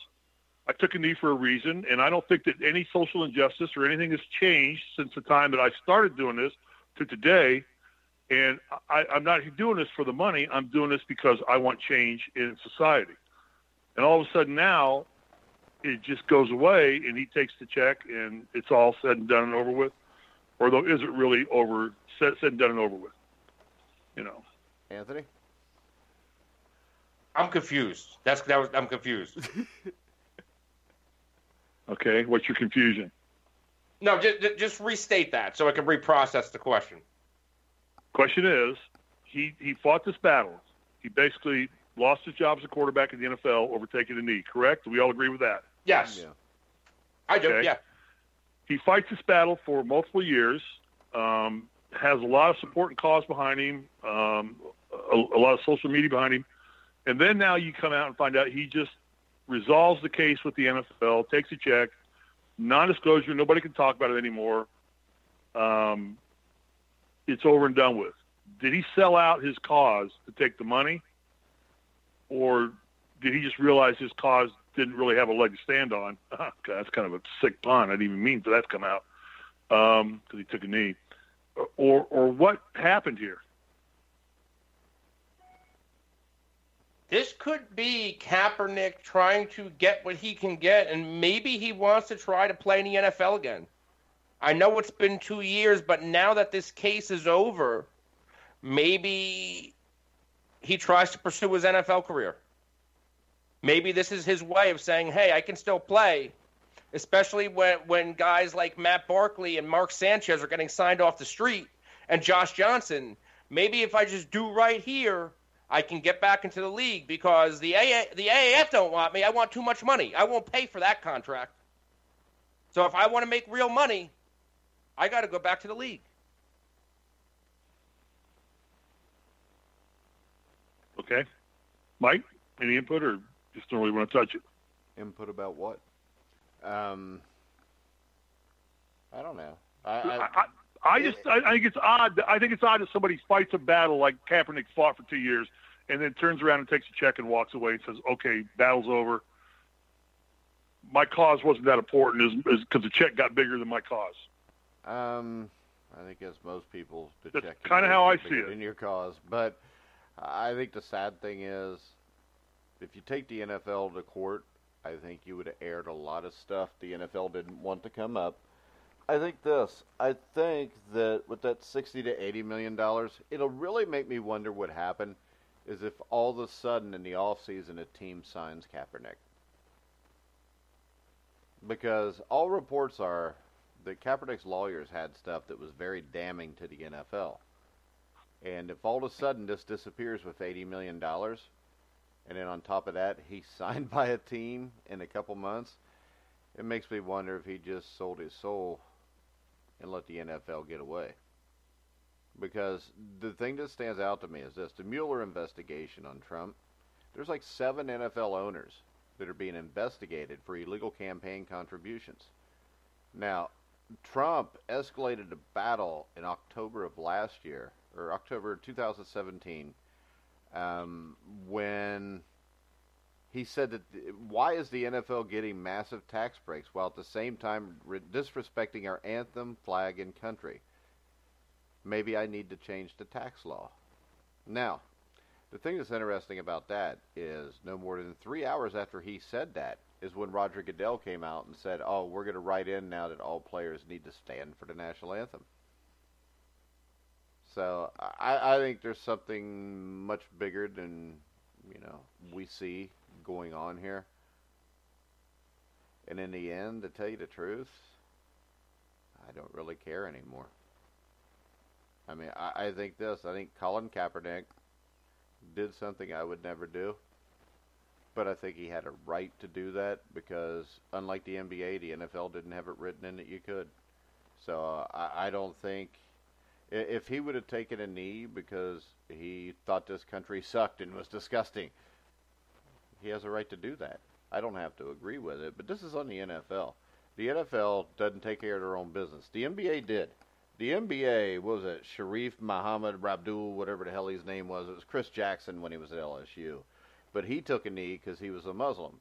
I took a knee for a reason, and I don't think that any social injustice or anything has changed since the time that I started doing this to today. And I'm not doing this for the money. I'm doing this because I want change in society. And all of a sudden now it just goes away, and he takes the check, and it's all said and done and over with. Or though, is it really said and done and over with? Anthony? I'm confused. I'm confused. Okay, what's your confusion? No, just restate that so I can reprocess the question. Question is, he fought this battle. He basically lost his job as a quarterback in the NFL over taking a knee, correct? Do we all agree with that? Yes. Yeah. I do, yeah. He fights this battle for multiple years, has a lot of support and cause behind him, a lot of social media behind him, and then now you come out and find out he just resolves the case with the NFL, takes a check, non-disclosure, nobody can talk about it anymore. It's over and done with. Did he sell out his cause to take the money, or did he just realize his cause didn't really have a leg to stand on? God, that's kind of a sick pun. I didn't even mean for that to come out because he took a knee. Or what happened here? This could be Kaepernick trying to get what he can get, and maybe he wants to try to play in the NFL again. I know it's been 2 years, but now that this case is over, maybe he tries to pursue his NFL career. Maybe this is his way of saying, hey, I can still play, especially when guys like Matt Barkley and Mark Sanchez are getting signed off the street, and Josh Johnson. Maybe if I just do right here, I can get back into the league, because the AAF don't want me. I want too much money. I won't pay for that contract. So if I want to make real money, I got to go back to the league. Okay. Mike, any input, or just don't really want to touch it? Input about what? I don't know. I think it's odd. I think it's odd that somebody fights a battle like Kaepernick fought for 2 years, and then turns around and takes a check and walks away and says, "Okay, battle's over. My cause wasn't that important, because the check got bigger than my cause." I think as most people, the check kind of how I see it in your cause. But I think the sad thing is, if you take the NFL to court, I think you would have aired a lot of stuff the NFL didn't want to come up. I think that with that $60 to $80 million, it'll really make me wonder what happened is if all of a sudden in the offseason a team signs Kaepernick. Because all reports are that Kaepernick's lawyers had stuff that was very damning to the NFL. And if all of a sudden this disappears with $80 million, and then on top of that he's signed by a team in a couple months, it makes me wonder if he just sold his soul and let the NFL get away. Because the thing that stands out to me is this: the Mueller investigation on Trump. There's like 7 NFL owners that are being investigated for illegal campaign contributions. Now, Trump escalated a battle in October of last year, or October 2017, when he said that why is the NFL getting massive tax breaks while at the same time disrespecting our anthem, flag, and country? Maybe I need to change the tax law. Now, the thing that's interesting about that is no more than 3 hours after he said that is when Roger Goodell came out and said, oh, we're going to write in now that all players need to stand for the national anthem. So I think there's something much bigger than, we see going on here. And in the end, to tell you the truth, I don't really care anymore. I mean, I think this. I think Colin Kaepernick did something I would never do. But I think he had a right to do that because, unlike the NBA, the NFL didn't have it written in that you could. So I don't think, if he would have taken a knee because he thought this country sucked and was disgusting, he has a right to do that. I don't have to agree with it, but this is on the NFL. The NFL doesn't take care of their own business. The NBA did. The NBA, what was it, Sharif Muhammad Rabdul, whatever the hell his name was. It was Chris Jackson when he was at LSU. But he took a knee because he was a Muslim.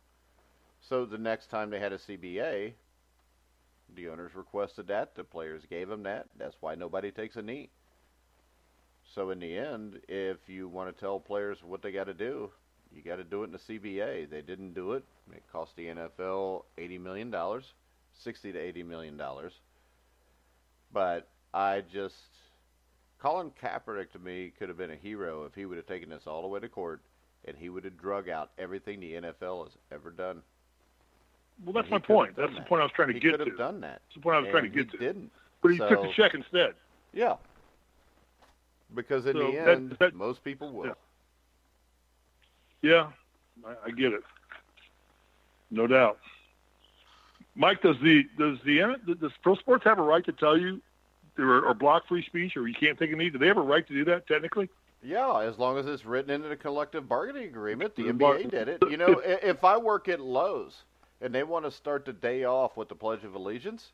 So the next time they had a CBA, the owners requested that. The players gave them that. That's why nobody takes a knee. So in the end, if you want to tell players what they got to do, you got to do it in the CBA. They didn't do it. It cost the NFL $80 million, $60 to $80 million. But Colin Kaepernick to me could have been a hero if he would have taken this all the way to court and he would have drug out everything the NFL has ever done. Well, that's my point. That's the point I was trying to get to. He could have done that. That's the point I was trying to get to. He didn't. But he took the check instead. Yeah. Because in the end, most people will. Yeah, I get it. No doubt. Mike, does pro sports have a right to tell you or block free speech, or you can't take a knee? Do they have a right to do that technically? Yeah, as long as it's written into the collective bargaining agreement. The NBA did it. If I work at Lowe's and they want to start the day off with the Pledge of Allegiance,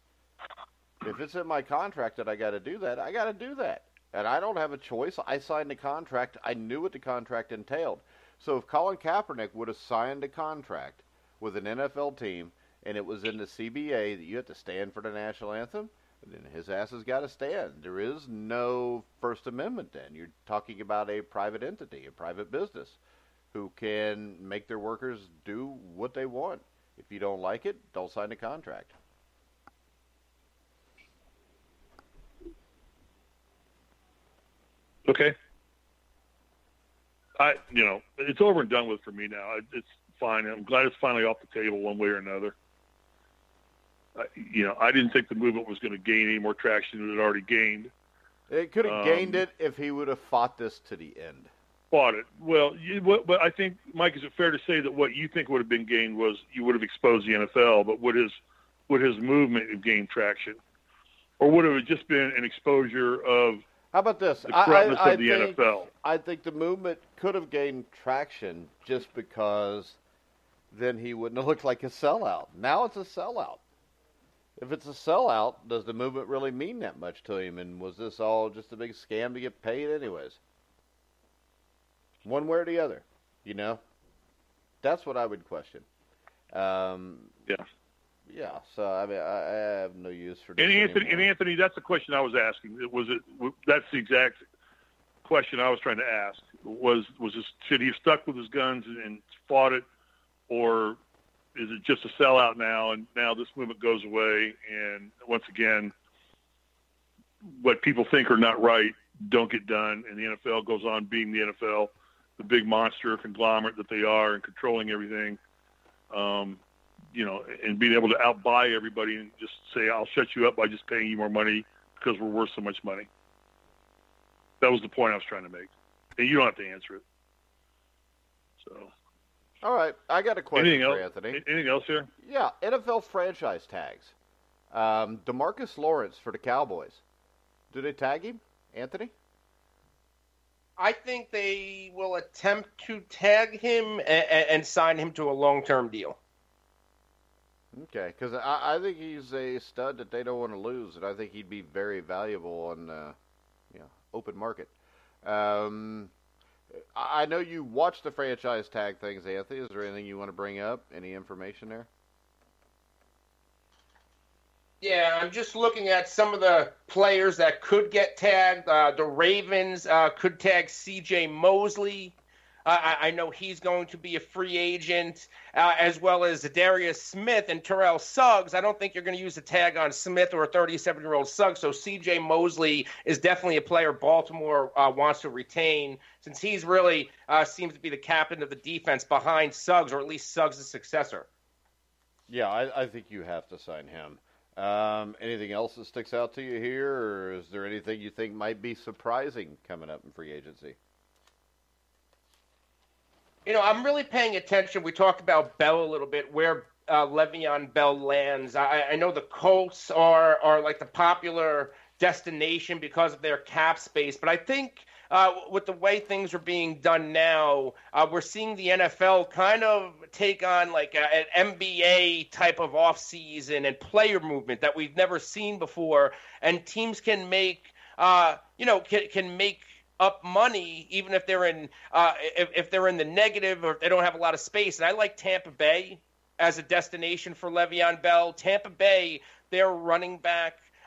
if it's in my contract that I got to do that, I got to do that. And I don't have a choice. I signed the contract. I knew what the contract entailed. So if Colin Kaepernick would have signed a contract with an NFL team and it was in the CBA that you have to stand for the national anthem, then his ass has got to stand. There is no First Amendment then. You're talking about a private entity, a private business, who can make their workers do what they want. If you don't like it, don't sign the contract. Okay. It's over and done with for me now. It's fine. I'm glad it's finally off the table one way or another. I didn't think the movement was going to gain any more traction than it already gained. It could have gained it if he would have fought this to the end. Fought it. Well, but I think, Mike, is it fair to say that what you think would have been gained was you would have exposed the NFL, but would his movement have gained traction? Or would it have just been an exposure of how about this? The corruptness of the NFL? I think the movement could have gained traction just because then he wouldn't have looked like a sellout. Now it's a sellout. If it's a sellout, does the movement really mean that much to him? And was this all just a big scam to get paid anyways? One way or the other, That's what I would question. Yeah. Yeah, so I mean, I have no use for this Anthony, that's the question I was asking. That's the exact question I was trying to ask. Should he have stuck with his guns and fought it, or is it just a sellout now, and now this movement goes away, and once again, what people think are not right don't get done, and the NFL goes on being the NFL, the big monster conglomerate that they are and controlling everything, and being able to outbuy everybody and just say, I'll shut you up by just paying you more money because we're worth so much money. That was the point I was trying to make. And you don't have to answer it. So. All right. I got a question for Anthony. Anything else here? Yeah. NFL franchise tags. DeMarcus Lawrence for the Cowboys. Do they tag him, Anthony? I think they will attempt to tag him and sign him to a long-term deal. Okay, because I think he's a stud that they don't want to lose, and I think he'd be very valuable on open market. I know you watch the franchise tag things, Anthony. Is there anything you want to bring up? Any information there? Yeah, I'm just looking at some of the players that could get tagged. The Ravens could tag C.J. Mosley. I know he's going to be a free agent, as well as Darius Smith and Terrell Suggs. I don't think you're going to use a tag on Smith or a 37-year-old Suggs, so C.J. Mosley is definitely a player Baltimore wants to retain, since he's really seems to be the captain of the defense behind Suggs, or at least Suggs' successor. Yeah, I think you have to sign him. Anything else that sticks out to you here, or is there anything you think might be surprising coming up in free agency? I'm really paying attention. We talked about Bell a little bit, where Le'Veon Bell lands. I know the Colts are like the popular destination because of their cap space, but I think with the way things are being done now, we're seeing the NFL kind of take on like an NBA type of offseason and player movement that we've never seen before, and teams can make can make up money even if they're in if they're in the negative or if they don't have a lot of space. And I like Tampa Bay as a destination for Le'Veon Bell. Tampa Bay, their running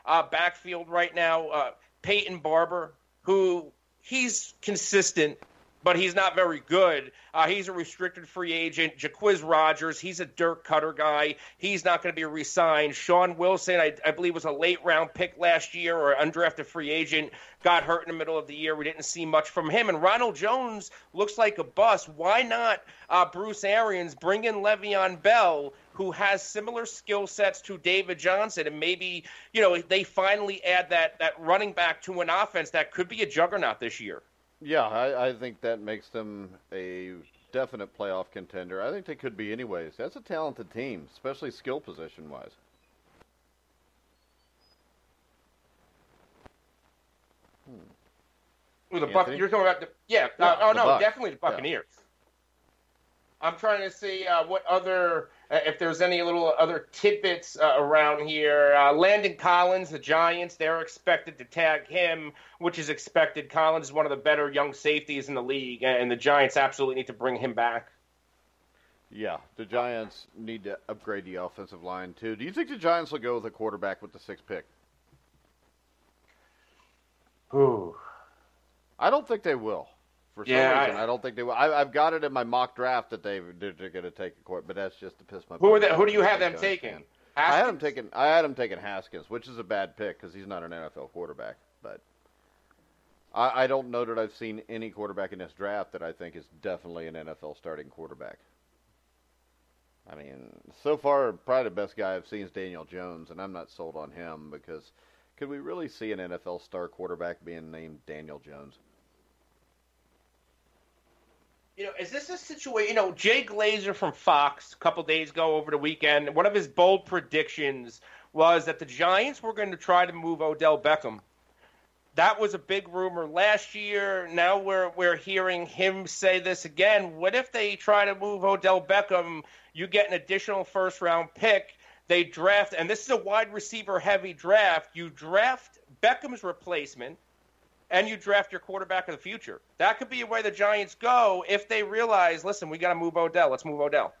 backfield right now, Peyton Barber, who he's consistent, but he's not very good. He's a restricted free agent. Jaquiz Rogers, he's a dirt cutter guy. He's not going to be re-signed. Sean Wilson, I believe, was a late-round pick last year or undrafted free agent, got hurt in the middle of the year. We didn't see much from him. And Ronald Jones looks like a bust. Why not Bruce Arians bring in Le'Veon Bell, who has similar skill sets to David Johnson, and maybe, they finally add that running back to an offense that could be a juggernaut this year. Yeah, I think that makes them a definite playoff contender. I think they could be anyways. That's a talented team, especially skill position-wise. Ooh, you're talking about definitely the Buccaneers. Yeah. I'm trying to see what other, if there's any little other tidbits around here. Landon Collins, the Giants, they're expected to tag him, which is expected. Collins is one of the better young safeties in the league, and the Giants absolutely need to bring him back. Yeah, the Giants need to upgrade the offensive line, too. Do you think the Giants will go with a quarterback with the 6th pick? Ooh. I don't think they will. For some reason, I don't think they will. I've got it in my mock draft that they're going to take a quarterback, but that's just to piss my. Who do you have them taking? I had them taking Haskins, which is a bad pick because he's not an NFL quarterback. But I don't know that I've seen any quarterback in this draft that I think is definitely an NFL starting quarterback. I mean, so far, probably the best guy I've seen is Daniel Jones, and I'm not sold on him because could we really see an NFL star quarterback being named Daniel Jones? Is this a situation? Jay Glazer from Fox a couple days ago over the weekend, one of his bold predictions was that the Giants were going to try to move Odell Beckham. That was a big rumor last year. Now we're hearing him say this again. What if they try to move Odell Beckham? You get an additional first-round pick. They draft, and this is a wide receiver-heavy draft. You draft Beckham's replacement, and you draft your quarterback of the future. That could be a way the Giants go if they realize, listen, we got to move Odell. Let's move Odell.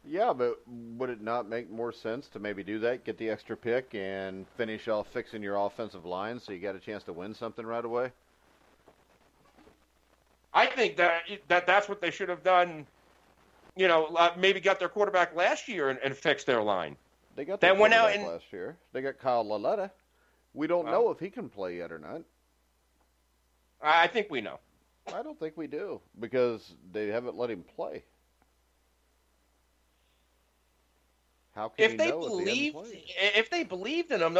Yeah, but would it not make more sense to maybe do that, get the extra pick, and finish off fixing your offensive line so you got a chance to win something right away? I think that's what they should have done. Maybe got their quarterback last year and fixed their line. They got their quarterback last year. They got Kyle Lauletta. We don't know if he can play yet or not. I think we know. I don't think we do because they haven't let him play. How can if they believed in him,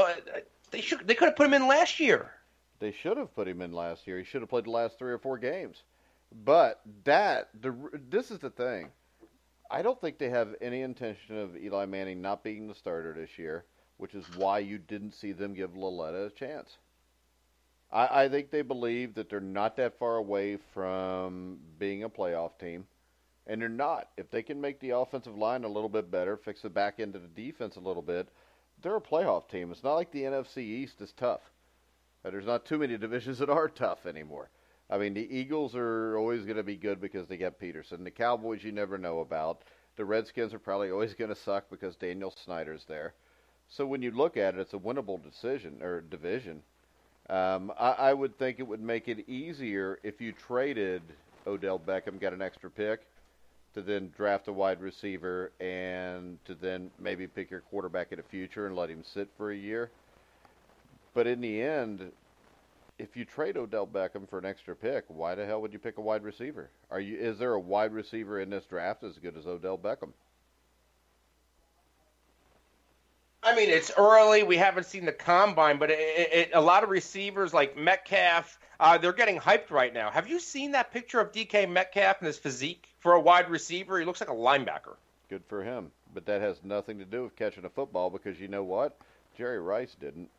they could have put him in last year. They should have put him in last year. He should have played the last 3 or 4 games. But this is the thing. I don't think they have any intention of Eli Manning not being the starter this year, which is why you didn't see them give Lauletta a chance. I think they believe that they're not that far away from being a playoff team, and they're not. If they can make the offensive line a little bit better, fix the back end of the defense a little bit, they're a playoff team. It's not like the NFC East is tough. There's not too many divisions that are tough anymore. I mean, the Eagles are always going to be good because they got Peterson. The Cowboys you never know about. The Redskins are probably always going to suck because Daniel Snyder's there. So when you look at it, it's a winnable division. I would think it would make it easier if you traded Odell Beckham, got an extra pick, to then draft a wide receiver and to then maybe pick your quarterback in the future and let him sit for a year. But in the end, if you trade Odell Beckham for an extra pick, why the hell would you pick a wide receiver? Is there a wide receiver in this draft as good as Odell Beckham? I mean, it's early. We haven't seen the combine, but a lot of receivers like Metcalf, they're getting hyped right now. Have you seen that picture of DK Metcalf and his physique for a wide receiver? He looks like a linebacker. Good for him. But that has nothing to do with catching a football because you know what? Jerry Rice didn't.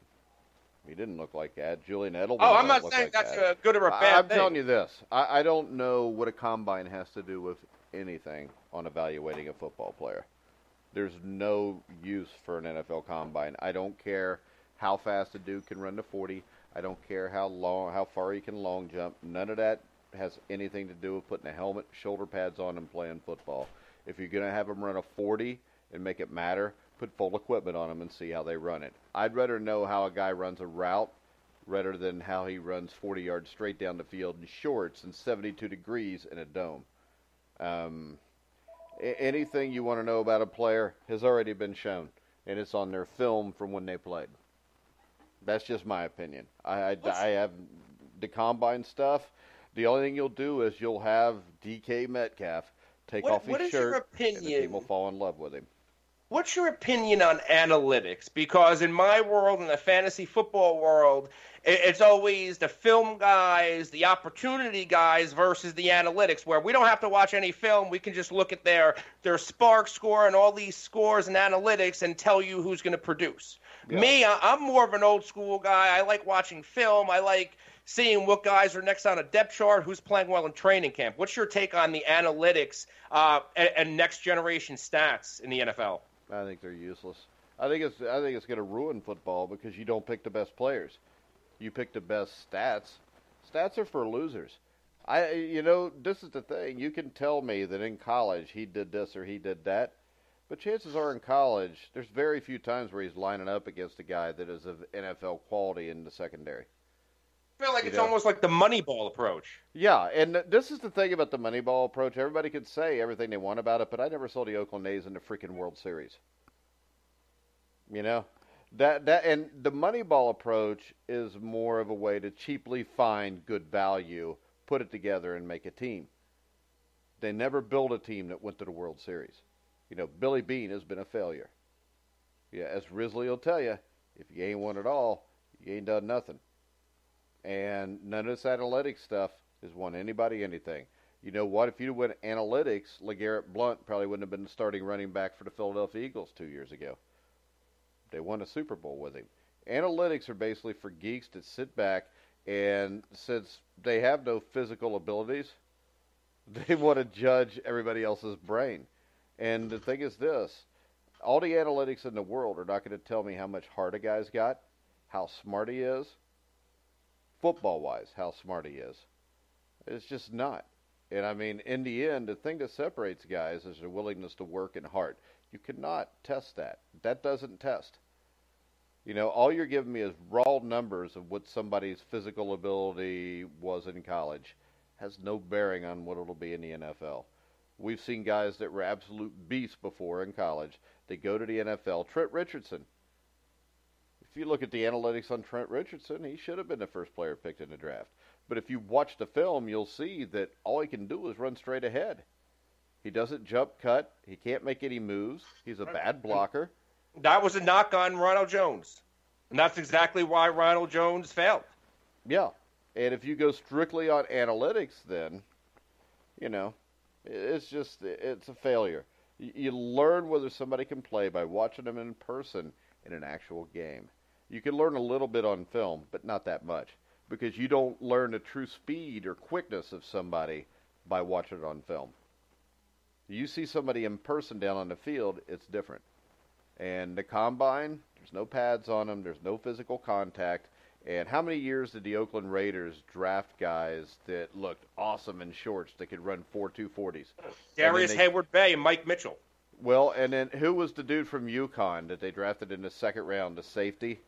He didn't look like that. Julian Edelman. Oh, I'm not saying that's a good or a bad thing. I'm telling you this. I don't know what a combine has to do with anything on evaluating a football player. There's no use for an NFL combine. I don't care how fast a dude can run the 40. I don't care how far he can long jump. None of that has anything to do with putting a helmet, shoulder pads on, and playing football. If you're going to have him run a 40 and make it matter, put full equipment on him and see how they run it. I'd rather know how a guy runs a route rather than how he runs 40 yards straight down the field in shorts and 72 degrees in a dome. Anything you want to know about a player has already been shown, and it's on their film from when they played. That's just my opinion. I have the combine stuff. The only thing you'll do is you'll have DK Metcalf take off his shirt, and the team will fall in love with him. What's your opinion on analytics? Because in my world, in the fantasy football world, it's always the film guys, the opportunity guys versus the analytics, where we don't have to watch any film. We can just look at their Spark score and all these scores and analytics and tell you who's going to produce. Yeah. Me, I'm more of an old school guy. I like watching film. I like seeing what guys are next on a depth chart, who's playing well in training camp. What's your take on the analytics and next generation stats in the NFL? I think they're useless. I think it's going to ruin football because you don't pick the best players. You pick the best stats. Stats are for losers. This is the thing. You can tell me that in college he did this or he did that, but chances are in college there's very few times where he's lining up against a guy that is of NFL quality in the secondary. I feel like it's almost like the Moneyball approach. Yeah, and this is the thing about the Moneyball approach. Everybody can say everything they want about it, but I never saw the Oakland A's in the freaking World Series. You know, that and the Moneyball approach is more of a way to cheaply find good value, put it together, and make a team. They never built a team that went to the World Series. You know, Billy Beane has been a failure. Yeah, as Risley will tell you, if you ain't won it all, you ain't done nothing. And none of this analytics stuff has won anybody anything. You know what? If you'd went analytics, LeGarrette Blount probably wouldn't have been the starting running back for the Philadelphia Eagles 2 years ago. They won a Super Bowl with him. Analytics are basically for geeks that sit back, and since they have no physical abilities, they want to judge everybody else's brain. And the thing is this, all the analytics in the world are not going to tell me how much heart a guy's got, how smart he is, football-wise, how smart he is. It's just not. And, I mean, in the end, the thing that separates guys is their willingness to work and heart. You cannot test that. That doesn't test. You know, all you're giving me is raw numbers of what somebody's physical ability was in college. Has no bearing on what it'll be in the NFL. We've seen guys that were absolute beasts before in college. They go to the NFL. Trent Richardson. If you look at the analytics on Trent Richardson, he should have been the first player picked in the draft. But if you watch the film, you'll see that all he can do is run straight ahead. He doesn't jump cut. He can't make any moves. He's a bad blocker. That was a knock on Ronald Jones. And that's exactly why Ronald Jones failed. Yeah. And if you go strictly on analytics, then, you know, it's a failure. You learn whether somebody can play by watching them in person in an actual game. You can learn a little bit on film, but not that much. because you don't learn the true speed or quickness of somebody by watching it on film. You see somebody in person down on the field, it's different. And the combine, there's no pads on them, there's no physical contact. And how many years did the Oakland Raiders draft guys that looked awesome in shorts that could run 4.240s? Darius Hayward-Bay and Mike Mitchell. Well, and then who was the dude from UConn that they drafted in the second round, the safety?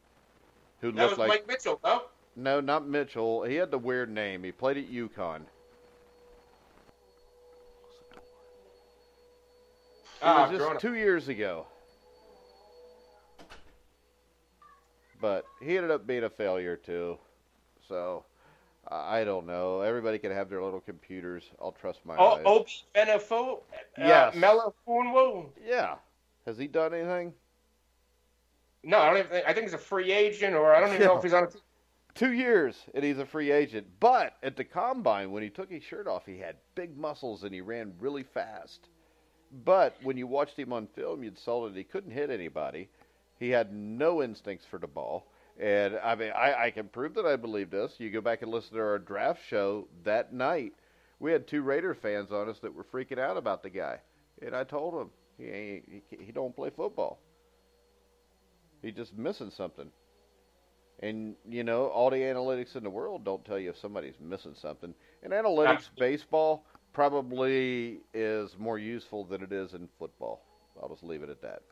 Who That was Mike Mitchell, no? No, not Mitchell. He had the weird name. He played at UConn. It was just 2 years ago. But he ended up being a failure, too. So, I don't know. Everybody can have their little computers. I'll trust my eyes. Obi Benefo? Yes. Melifonwu? Yeah. Has he done anything? No, I don't even think. I think he's a free agent, or I don't even know if he's on a team. 2 years, and he's a free agent. But at the combine, when he took his shirt off, he had big muscles, and he ran really fast. But when you watched him on film, you'd saw that he couldn't hit anybody. He had no instincts for the ball. And, I mean, I can prove that I believe this. You go back and listen to our draft show that night. We had 2 Raider fans on us that were freaking out about the guy. And I told him, he don't play football. He's just missing something. And, you know, all the analytics in the world don't tell you if somebody's missing something. And analytics, baseball, probably is more useful than it is in football. I'll just leave it at that.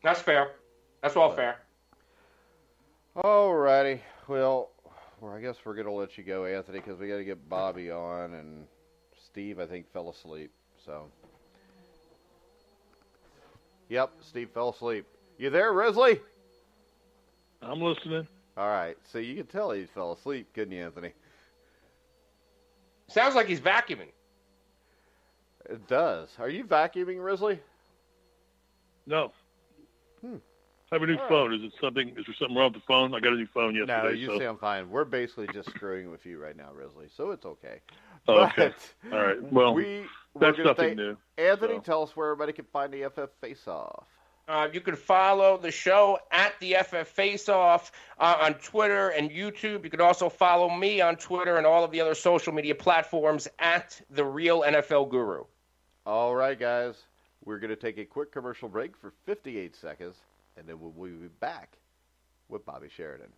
That's fair. That's all fair. All righty. Well, I guess we're going to let you go, Anthony, because we got to get Bobby on. And Steve, I think, fell asleep. So, yep, Steve fell asleep. You there, Risley? I'm listening. All right. So you could tell he fell asleep, couldn't you, Anthony? Sounds like he's vacuuming. It does. Are you vacuuming, Risley? No. I have a new phone. Is there something wrong with the phone? I got a new phone yesterday. No, you sound fine. We're basically just screwing with you right now, Risley, so it's okay. Oh, okay. All right. Well, that's nothing new. Anthony, tell us where everybody can find the FF Face-Off. You can follow the show at the FF Face-Off on Twitter and YouTube. You can also follow me on Twitter and all of the other social media platforms at The Real NFL Guru. All right, guys. We're going to take a quick commercial break for 58 seconds, and then we'll be back with Bobby Sheridan.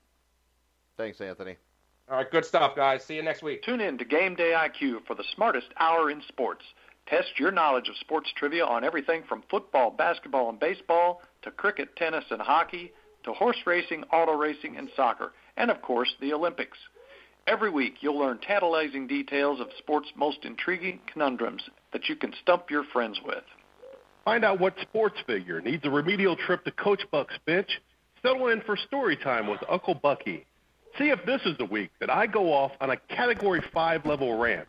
Thanks, Anthony. All right, good stuff, guys. See you next week. Tune in to Game Day IQ for the smartest hour in sports. Test your knowledge of sports trivia on everything from football, basketball, and baseball to cricket, tennis, and hockey to horse racing, auto racing, and soccer, and, of course, the Olympics. Every week, you'll learn tantalizing details of sports' most intriguing conundrums that you can stump your friends with. Find out what sports figure needs a remedial trip to Coach Buck's bench. Settle in for story time with Uncle Bucky. See if this is the week that I go off on a Category 5 level rant.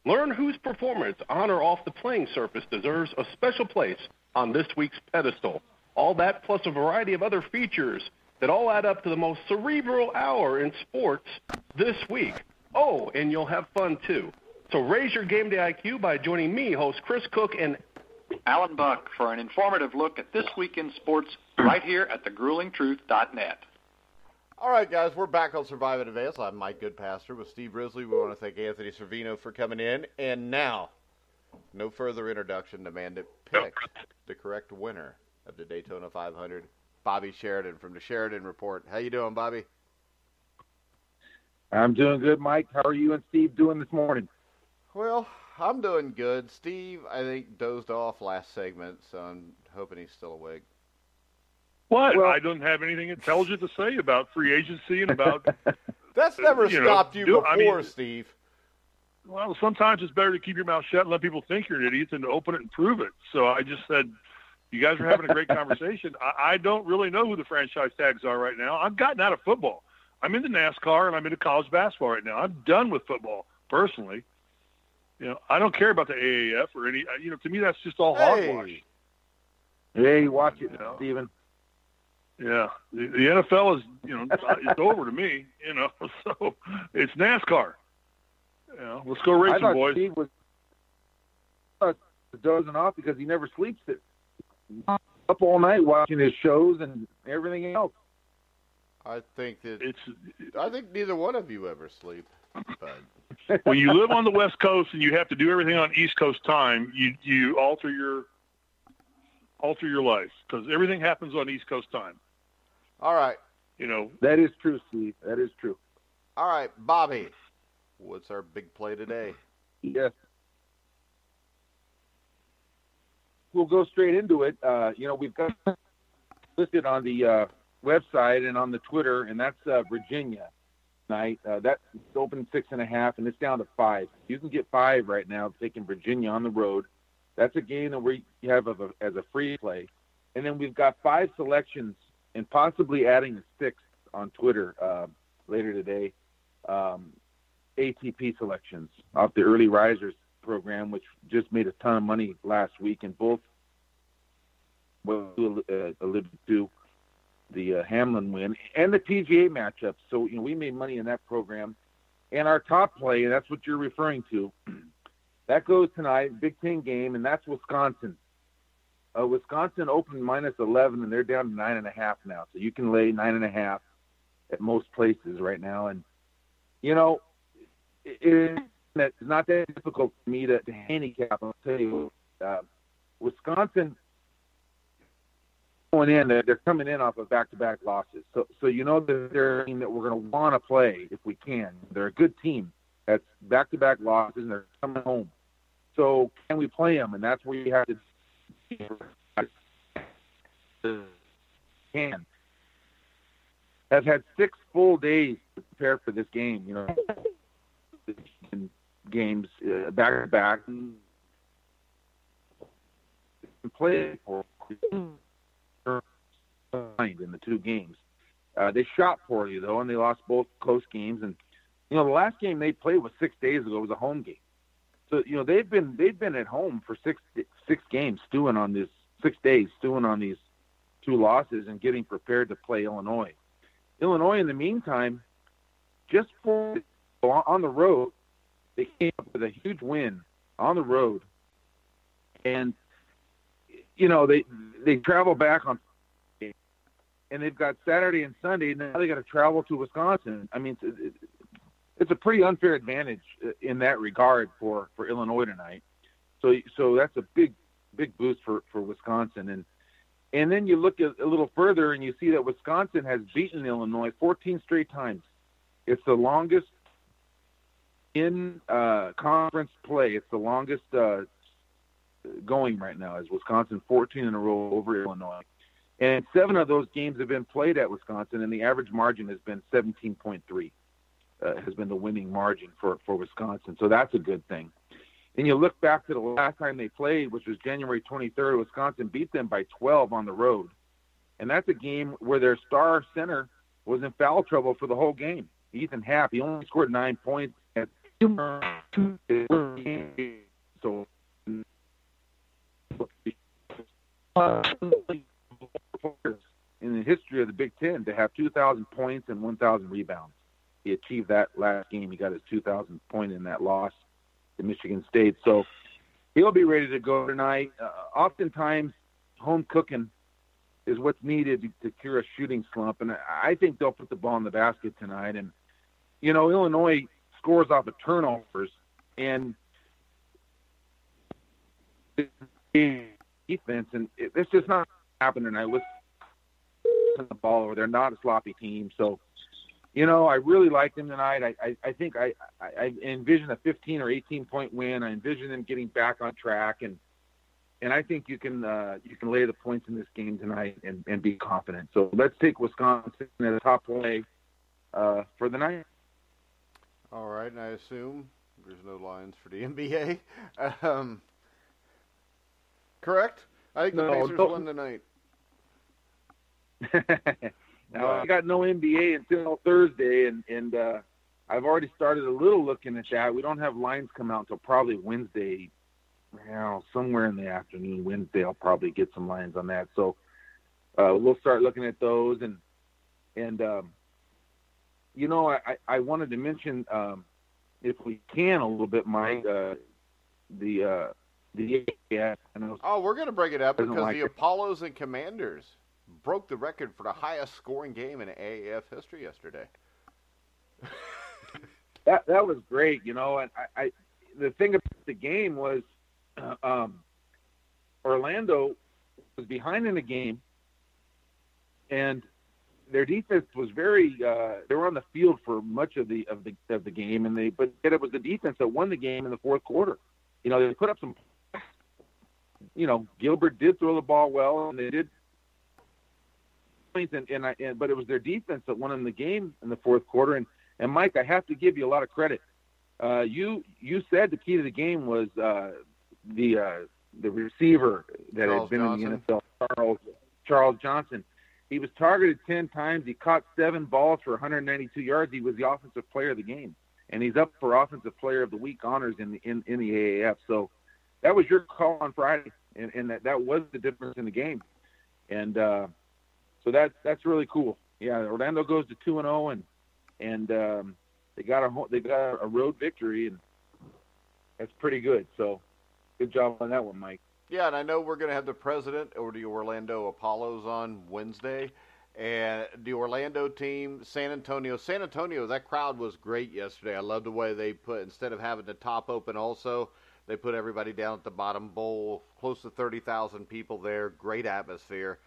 Learn whose performance on or off the playing surface deserves a special place on this week's pedestal. All that plus a variety of other features that all add up to the most cerebral hour in sports this week. Oh, and you'll have fun too. So raise your Game Day IQ by joining me, host Chris Cook, and Alan Buck for an informative look at This Week in Sports right here at thegruelingtruth.net. All right, guys, we're back on Survive in Advance. I'm Mike Goodpaster with Steve Risley. We want to thank Anthony Cervino for coming in. And now, no further introduction. The man that picked the correct winner of the Daytona 500, Bobby Sheridan from the Sheridan Report. How you doing, Bobby? I'm doing good, Mike. How are you and Steve doing this morning? Well, I'm doing good. Steve, I think, dozed off last segment, so I'm hoping he's still awake. What? Well, I don't have anything intelligent to say about free agency and about... That's never stopped you before, Steve. Well, sometimes it's better to keep your mouth shut and let people think you're an idiot than to open it and prove it. So I just said, you guys are having a great conversation. I don't really know who the franchise tags are right now. I've gotten out of football. I'm into NASCAR and I'm into college basketball right now. I'm done with football, personally. I don't care about the AAF or any. To me, that's just all hogwash. Hey, watch it, Steven. Yeah, the NFL is, it's over to me. So it's NASCAR. Let's go racing, boys. Steve was dozing off because he never sleeps. Up all night watching his shows and everything else. I think neither one of you ever sleep. But when you live on the West Coast and you have to do everything on East Coast time, you alter your life because everything happens on East Coast time. All right. That is true, Steve. That is true. All right, Bobby. What's our big play today? Yes. We'll go straight into it. We've got listed on the website and on the Twitter, and that's Virginia tonight. That's open 6.5, and it's down to 5. You can get 5 right now taking Virginia on the road. That's a game that we have as a free play. And then we've got 5 selections and possibly adding a 6th on Twitter later today. ATP selections off the Early Risers program, which just made a ton of money last week, and both alluded to the Hamlin win and the PGA matchup. So, we made money in that program. And our top play, and that's what you're referring to, that goes tonight, Big Ten game, and that's Wisconsin. Wisconsin opened -11, and they're down to 9.5 now. So you can lay 9.5 at most places right now. And, it's not that difficult for me to handicap. I'll tell you, Wisconsin going in, they're coming in off of back-to-back losses. So that they're a team that we're going to want to play if we can. They're a good team. That's back-to-back losses, and they're coming home. So can we play them? And that's where you have to can. Have had 6 full days to prepare for this game. Games back-to-back. Play for in the 2 games. They shot poorly though, and they lost both close games. And the last game they played was 6 days ago. It was a home game. So they've been at home for six games, stewing on this 6 days, stewing on these 2 losses, and getting prepared to play Illinois. Illinois, in the meantime, just on the road, they came up with a huge win on the road, and they travel back on, and they've got Saturday and Sunday. Now they got to travel to Wisconsin. I mean, it's a pretty unfair advantage in that regard for Illinois tonight. So that's a big boost for Wisconsin. And then you look a little further and you see that Wisconsin has beaten Illinois 14 straight times. It's the longest in conference play. It's the longest going right now, is Wisconsin 14 in a row over Illinois. And 7 of those games have been played at Wisconsin, and the average margin has been 17.3. Has been the winning margin for Wisconsin. So that's a good thing. And you look back to the last time they played, which was January 23rd, Wisconsin beat them by 12 on the road. And that's a game where their star center was in foul trouble for the whole game. Ethan Happ, he only scored 9 points. So in the history of the Big Ten to have 2,000 points and 1,000 rebounds. He achieved that last game. He got his 2,000th point in that loss to Michigan State. So he'll be ready to go tonight. Oftentimes, home cooking is what's needed to cure a shooting slump, and I think they'll put the ball in the basket tonight. And, Illinois scores off of turnovers, and defense, and it's just not happening tonight. With the ball over, they're not a sloppy team. So, I really like them tonight. I think I envision a 15 or 18 point win. I envision them getting back on track, and I think you can lay the points in this game tonight and be confident. So let's take Wisconsin at a top play for the night. All right, and I assume there's no lines for the NBA. Correct? I think the Pacers won tonight. Now, I got no NBA until Thursday, and I've already started a little looking at that. We don't have lines come out until probably Wednesday, somewhere in the afternoon. Wednesday, I'll probably get some lines on that. So we'll start looking at those. And I wanted to mention, if we can, a little bit, Mike, the Oh, we're going to bring it up because the Apollos and Commanders broke the record for the highest scoring game in AAF history yesterday. That was great, and I the thing about the game was Orlando was behind in the game, and their defense was very. They were on the field for much of the game, but it was the defense that won the game in the fourth quarter. They put up some. Gilbert did throw the ball well, and they did. But it was their defense that won in the game in the fourth quarter. And Mike, I have to give you a lot of credit. You said the key to the game was the receiver that had been in the NFL, Charles Johnson. He was targeted 10 times. He caught 7 balls for 192 yards. He was the offensive player of the game, and he's up for offensive player of the week honors in the AAF. So that was your call on Friday, and that was the difference in the game. And so that's really cool. Yeah, Orlando goes to 2-0, and they got a road victory, and that's pretty good. So good job on that one, Mike. Yeah, and I know we're going to have the president over the Orlando Apollos on Wednesday. And the Orlando team, San Antonio, that crowd was great yesterday. I love the way they put, instead of having the top open also, they put everybody down at the bottom bowl, close to 30,000 people there, great atmosphere.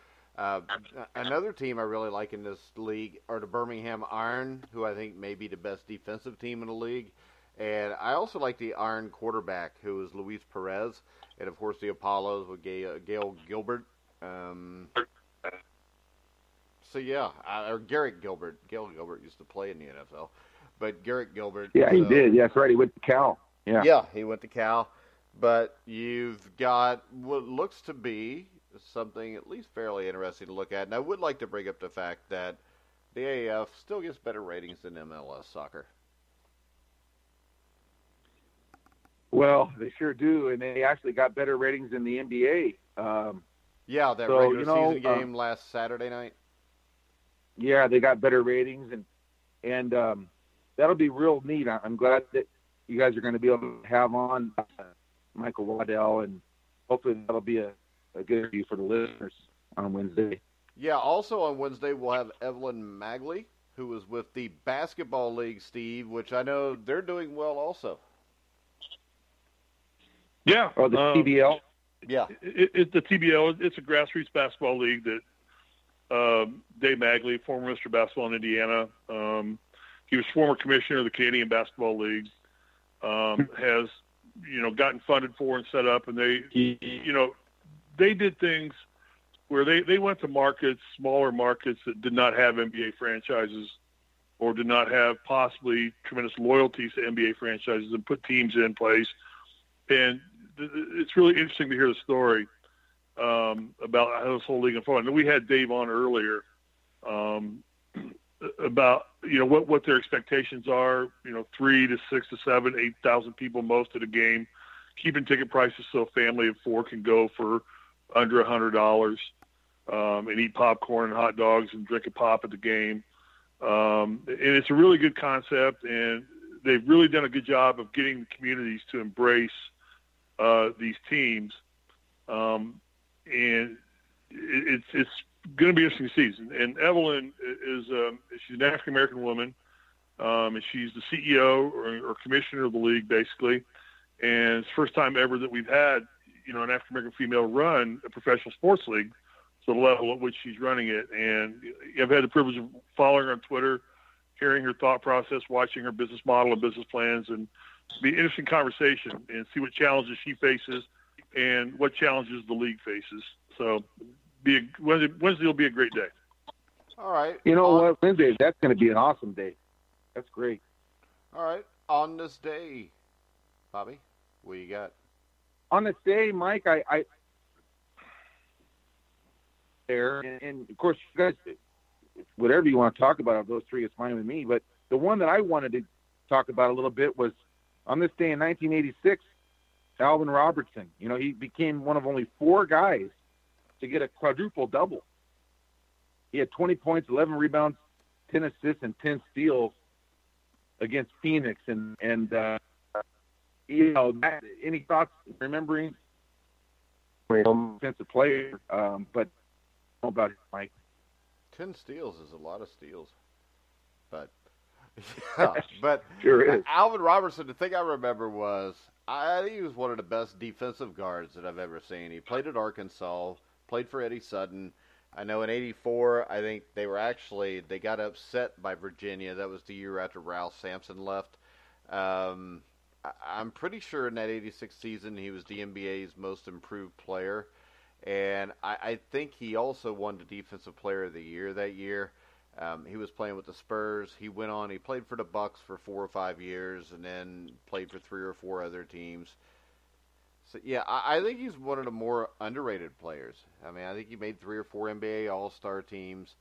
Another team I really like in this league are the Birmingham Iron, who I think may be the best defensive team in the league. And I also like the Iron quarterback, who is Luis Perez. And, of course, the Apollos with Gail Gilbert. Or Garrett Gilbert. Gail Gilbert used to play in the NFL. But Garrett Gilbert. Yeah, he did. Yeah, that's right. He went to Cal. Yeah, he went to Cal. But you've got what looks to be something at least fairly interesting to look at. And I would like to bring up the fact that the AAF still gets better ratings than MLS soccer. Well, they sure do, and they actually got better ratings than the NBA. Regular season game last Saturday night. Yeah, they got better ratings, and that'll be real neat. I'm glad that you guys are going to be able to have on Michael Waddell, and hopefully that'll be a good interview for the listeners on Wednesday. Yeah, also on Wednesday we'll have Evelyn Magley, who is with the Basketball League, Steve, which I know they're doing well also. Yeah. Or the TBL? Yeah. It's the TBL. It's a grassroots basketball league that Dave Magley, former Mr. Basketball in Indiana, he was former commissioner of the Canadian Basketball League, has, gotten funded for and set up, and they did things where they went to smaller markets that did not have NBA franchises or did not have possibly tremendous loyalties to NBA franchises and put teams in place. And it's really interesting to hear the story about how this whole league unfolded. And we had Dave on earlier about what their expectations are. 3 to 6 to 7, 8,000 people most at a game, keeping ticket prices so a family of 4 can go for under $100 and eat popcorn and hot dogs and drink a pop at the game. And it's a really good concept, and they've really done a good job of getting the communities to embrace these teams, and it's going to be an interesting season. And Evelyn is she's an African American woman, and she's the CEO or commissioner of the league, basically. And it's the first time ever that we've had an African American female run a professional sports league, to the level at which she's running it. And I've had the privilege of following her on Twitter, hearing her thought process, watching her business model and business plans, and be an interesting conversation and see what challenges she faces and what challenges the league faces. So Wednesday will be a great day. All right. You know what, Wednesday, that's going to be an awesome day. That's great. All right. On this day, Bobby, what you got? On this day, Mike, I there, and of course, you guys, whatever you want to talk about of those three is fine with me. But the one that I wanted to talk about a little bit was on this day in 1986, Alvin Robertson. He became one of only 4 guys to get a quadruple double. He had 20 points, 11 rebounds, 10 assists, and 10 steals against Phoenix. And any thoughts remembering offensive player? But about it, Mike. 10 steals is a lot of steals. But, yeah, but Sure is. Alvin Robertson, the thing I remember was, I think he was one of the best defensive guards that I've ever seen. He played at Arkansas, played for Eddie Sutton. I know in '84, I think they got upset by Virginia. That was the year after Ralph Sampson left. I'm pretty sure in that '86 season he was the NBA's most improved player. And I think he also won the Defensive Player of the Year that year. He was playing with the Spurs. He went on. He played for the Bucks for 4 or 5 years, and then played for 3 or 4 other teams. So yeah, I think he's one of the more underrated players. I mean, I think he made 3 or 4 NBA All-Star teams.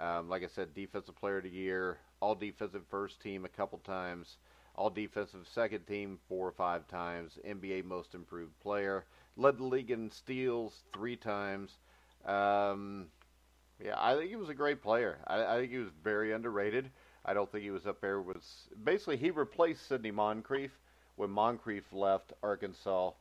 Like I said, Defensive Player of the Year, All Defensive First Team a couple times, All Defensive Second Team 4 or 5 times, NBA Most Improved Player, led the league in steals 3 times. Yeah, I think he was a great player. I think he was very underrated. I don't think he was up there with... Basically, he replaced Sidney Moncrief when Moncrief left Arkansas.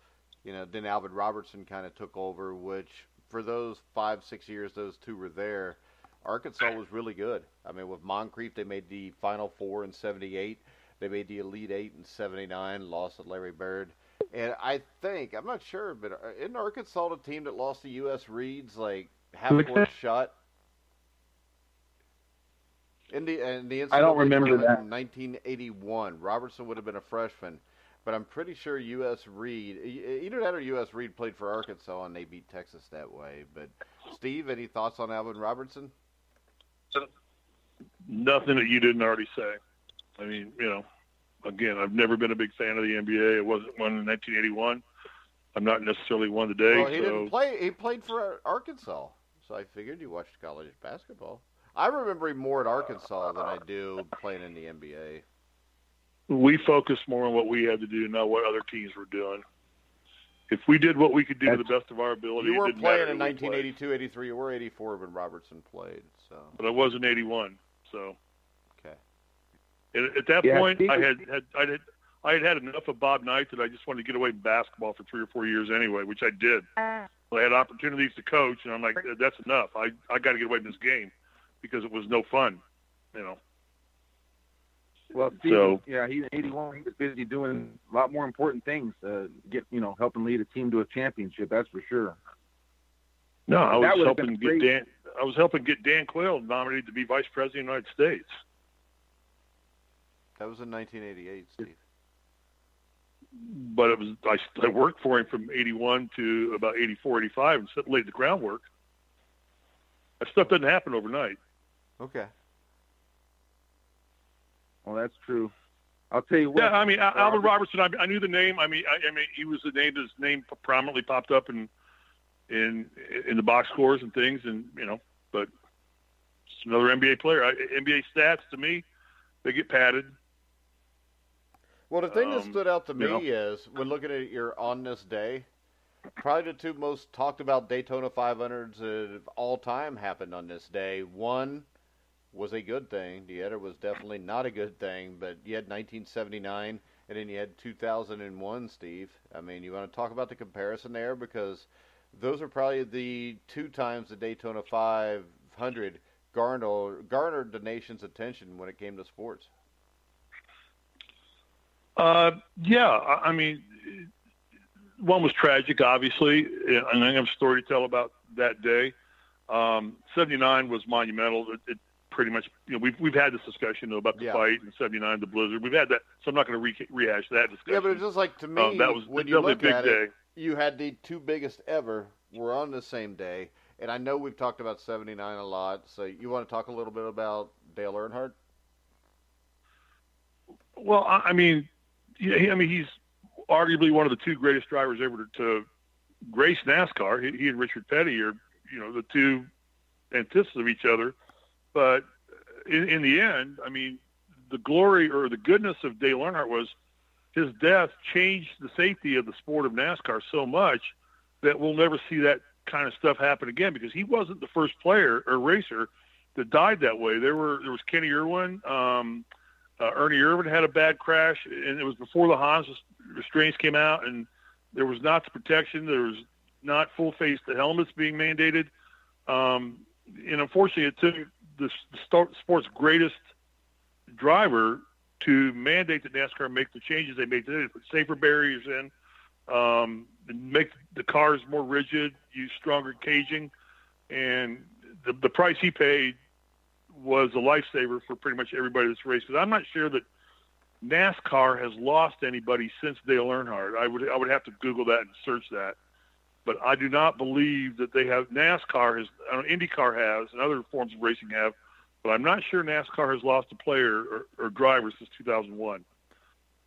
You know, then Alvin Robertson kind of took over, which for those 5-6 years those two were there, Arkansas was really good. I mean, with Moncrief, they made the Final Four in '78. They made the Elite Eight in '79, lost to Larry Bird. And I think, I'm not sure, but isn't Arkansas the team that lost to U.S. Reed's, like, half-court shot? In the NCAA I don't remember that. In 1981, Robertson would have been a freshman. But I'm pretty sure U.S. Reed, either that or U.S. Reed played for Arkansas, and they beat Texas that way. But, Steve, any thoughts on Alvin Robertson? Nothing that you didn't already say. I mean, you know, again, I've never been a big fan of the NBA. I wasn't one in 1981. I'm not necessarily one today. Well, he didn't play. He played for Arkansas, so I figured you watched college basketball. I remember him more at Arkansas than I do playing in the NBA. We focused more on what we had to do, not what other teams were doing. If we did what we could do to the best of our ability, you weren't it didn't playing matter in who we 1982, 83. You were 84 when Robertson played. So, but I was in 81. So, okay. And at that point, I had enough of Bob Knight that I just wanted to get away from basketball for 3 or 4 years anyway, which I did. I had opportunities to coach, and I'm like, that's enough. I got to get away from this game because it was no fun, you know. Well, Steve, yeah, he's 81. He was busy doing a lot more important things. Helping lead a team to a championship. That's for sure. No, I was helping get Dan Quayle nominated to be vice president of the United States. That was in 1988, Steve. But I worked for him from 81 to about 84, 85, and laid the groundwork. That stuff doesn't happen overnight. Okay. Well, that's true. I'll tell you what. Yeah, I mean, Alvin Robertson. I knew the name. I mean, he was the name. His name prominently popped up in the box scores and things, and you know. But it's another NBA player. NBA stats to me, they get padded. Well, the thing that stood out to me is when looking at your on this day, probably the 2 most talked about Daytona 500s of all time happened on this day. One was a good thing. The other was definitely not a good thing, but you had 1979 and then you had 2001, Steve. I mean, you want to talk about the comparison there? Because those are probably the 2 times the Daytona 500 garnered the nation's attention when it came to sports. Yeah, I mean, one was tragic, obviously, and I have a story to tell about that day. 79 was monumental. It pretty much, you know, we've had this discussion about the fight in '79, the blizzard. We've had that, so I'm not going to rehash that discussion. Yeah, but it's just like to me, that was when you look a big at day. It, you had the 2 biggest ever were on the same day, and I know we've talked about '79 a lot. So you want to talk a little bit about Dale Earnhardt? Well, I mean, he's arguably one of the 2 greatest drivers ever to grace NASCAR. He and Richard Petty are, you know, the 2 antithesis of each other. But in the end, I mean, the glory or the goodness of Dale Earnhardt was his death changed the safety of the sport of NASCAR so much that we'll never see that kind of stuff happen again, because he wasn't the first player or racer that died that way. There was Kenny Irwin, Ernie Irvin had a bad crash, and it was before the Haas restraints came out, and there was not the protection. There was not full-face helmets being mandated. And unfortunately, it took the sport's greatest driver to mandate that NASCAR make the changes they made today, to put safer barriers in, and make the cars more rigid, use stronger caging. And the price he paid was a lifesaver for pretty much everybody that's raced. Because I'm not sure that NASCAR has lost anybody since Dale Earnhardt. I would have to Google that and search that. But I do not believe that they have. NASCAR has, IndyCar has, and other forms of racing have, but I'm not sure NASCAR has lost a player or driver since 2001.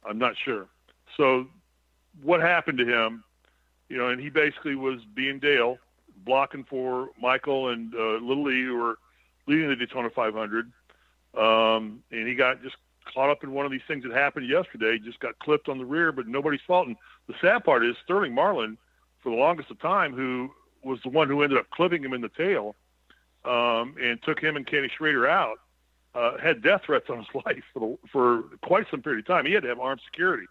I'm not sure. So what happened to him, and he basically was being Dale, blocking for Michael and Little Lee, who were leading the Daytona 500. And he got just caught up in one of these things that happened yesterday, just got clipped on the rear, but nobody's fault. And the sad part is Sterling Marlin, for the longest of time, who was the one who ended up clipping him in the tail, and took him and Kenny Schrader out, had death threats on his life for quite some period of time. He had to have armed security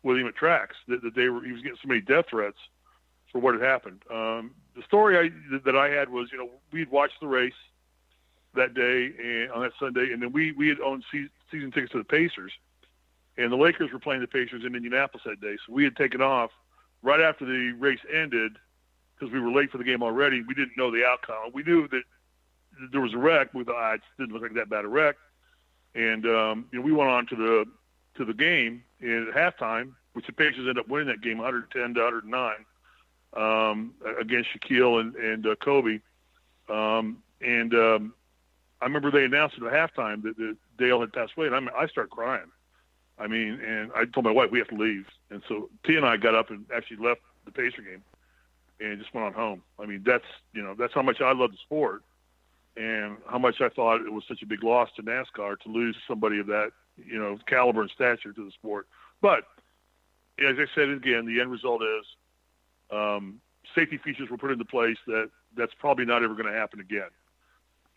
with him at tracks. He was getting so many death threats for what had happened. The story that I had was, we'd watched the race that day and on that Sunday, and then we had owned season tickets to the Pacers, and the Lakers were playing the Pacers in Indianapolis that day. So we had taken off right after the race ended because we were late for the game already. We didn't know the outcome. We knew that there was a wreck. We thought it didn't look like that bad a wreck, and we went on to the game. And at halftime, which the Pacers ended up winning that game 110 to 109 against Shaquille and Kobe. I remember they announced at halftime that Dale had passed away, and I started crying. And I told my wife we have to leave, and so T and I got up and actually left the Pacer game and just went on home. That's how much I love the sport, and how much I thought it was such a big loss to NASCAR to lose somebody of that caliber and stature to the sport. But as I said again, the end result is safety features were put into place that's probably not ever going to happen again.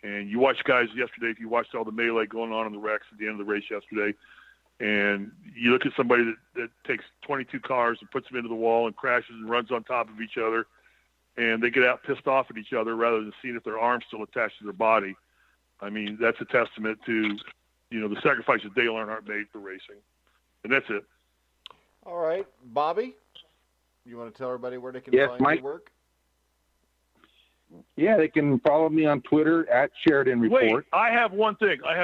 And you watch guys yesterday, if you watched all the melee going on in the wrecks at the end of the race yesterday, and you look at somebody that takes 22 cars and puts them into the wall and crashes and runs on top of each other, and they get out pissed off at each other rather than seeing if their arm's still attached to their body. That's a testament to, the sacrifices Dale Earnhardt made for racing. And that's it. All right. Bobby, you want to tell everybody where they can find Mike. your work? Yeah, they can follow me on Twitter at Sheridan Report. Wait, I have one thing. Mike,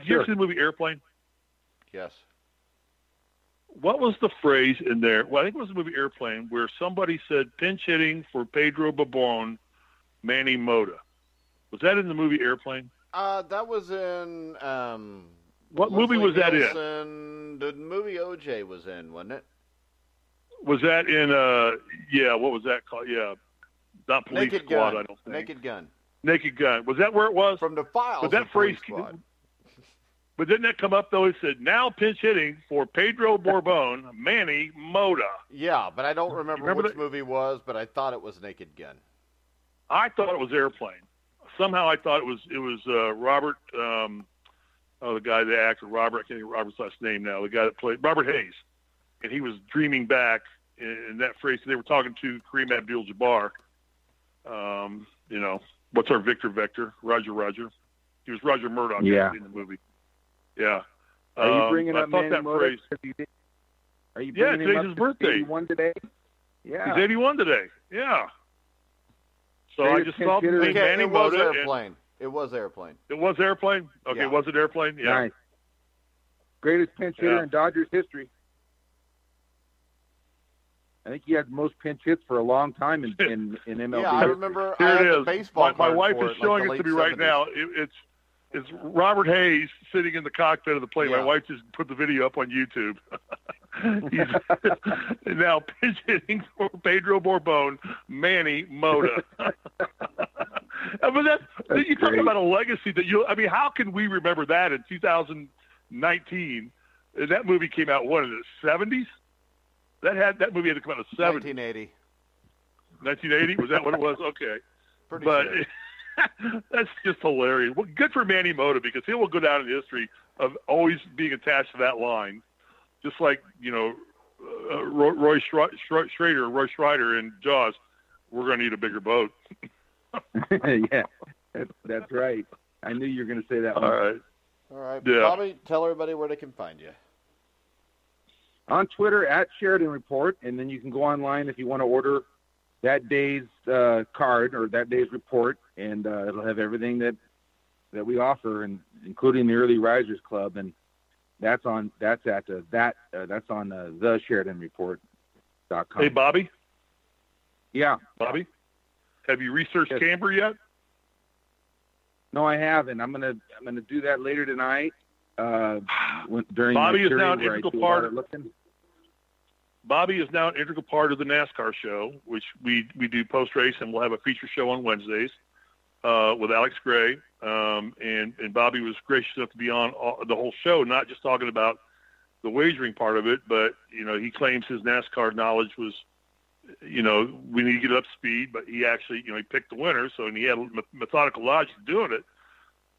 did you ever see the movie Airplane? Yes. What was the phrase in there? Well, I think it was the movie Airplane where somebody said pinch hitting for Pedro Babon, Manny Mota. Was that in the movie Airplane? That was in. What movie was that in? The movie OJ was in, wasn't it? Was that in? What was that called? Yeah, not Police Naked Squad. Gun. I don't think. Naked Gun. Naked Gun. Was that where it was? From the files. But that phrase. Squad. But didn't that come up though? It said now pinch hitting for Pedro Borbon, Manny Mota. Yeah, but I don't remember which movie it was. But I thought it was Naked Gun. I thought it was Airplane. Somehow I thought it was Robert. The guy, the actor Robert. I can't think of Robert's last name now. The guy that played Robert Hayes, and he was dreaming back in that phrase. They were talking to Kareem Abdul-Jabbar. What's our Victor? Roger. He was Roger Murdoch in the movie. Yeah. Are you bringing up Manny Mota? Are you bringing him up? Today's his birthday. 81 today? Yeah. He's 81 today. Yeah. So I just saw Manny Mota. It was Airplane. It was Airplane? Okay, yeah. Was it Airplane? Yeah. Nice. Greatest pinch hitter in Dodgers history. I think he had the most pinch hits for a long time in MLB. Yeah, I remember. Here I had it the is. baseball My card wife for is showing it to me right now. It's Robert Hayes sitting in the cockpit of the plane. Yeah. My wife just put the video up on YouTube. He's now pinch hitting for Pedro Borbon, Manny Mota. But you talk about a legacy that how can we remember that in 2019? And that movie came out, in the 70s? That movie had to come out in the 70s. 1980. 1980? Was that what it was? Okay. Pretty but sure. That's just hilarious. Well, good for Manny Mota because he will go down in history of always being attached to that line, just like Roy Schrader in Jaws. We're going to need a bigger boat. Yeah, that's right. I knew you were going to say that one. All right. Yeah. Bobby, tell everybody where they can find you. On Twitter at Sheridan Report, and then you can go online if you want to order that day's card or that day's report, and it'll have everything that we offer, and including the Early Risers Club, and that's on thesheridanreport.com. Hey, Bobby. Yeah. Bobby, have you researched Camber yet? No, I haven't. I'm gonna do that later tonight. During Bobby my is now an period where I integral do a part. lot of looking. Bobby is now an integral part of the NASCAR show, which we do post race, and we'll have a feature show on Wednesdays with Alex Gray. And Bobby was gracious enough to be on the whole show, not just talking about the wagering part of it, but he claims his NASCAR knowledge was, we need to get up to speed, but he actually, he picked the winner, so and he had methodical logic doing it.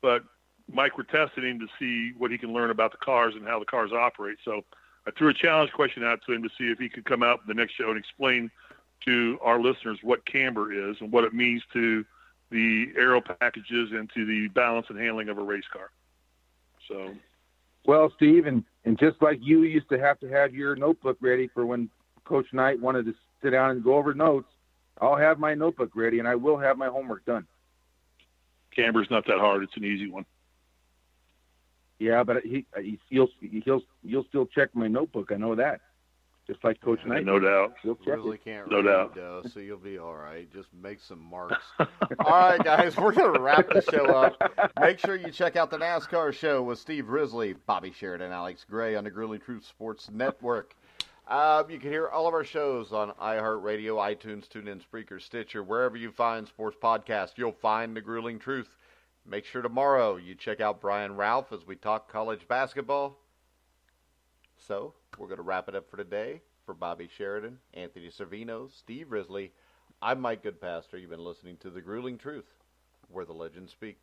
But Mike, we're testing him to see what he can learn about the cars and how the cars operate. So I threw a challenge question out to him to see if he could come out in the next show and explain to our listeners what camber is and what it means to the aero packages and to the balance and handling of a race car. So, well, Steve, and just like you used to have your notebook ready for when Coach Knight wanted to sit down and go over notes, I'll have my notebook ready, and I will have my homework done. Camber's not that hard; it's an easy one. Yeah, but he'll still check my notebook. I know that. Just like Coach Knight. No doubt. He'll check Really it. can't No read, doubt. though, so you'll be all right. Just make some marks. All right, guys, we're going to wrap the show up. Make sure you check out the NASCAR show with Steve Risley, Bobby Sheridan, Alex Gray on the Grueling Truth Sports Network. You can hear all of our shows on iHeartRadio, iTunes, TuneIn, Spreaker, Stitcher, wherever you find sports podcasts, you'll find the Grueling Truth. Make sure tomorrow you check out Brian Ralph as we talk college basketball. So, we're going to wrap it up for today. For Bobby Sheridan, Anthony Cervino, Steve Risley, I'm Mike Goodpaster. You've been listening to The Grueling Truth, where the legends speak.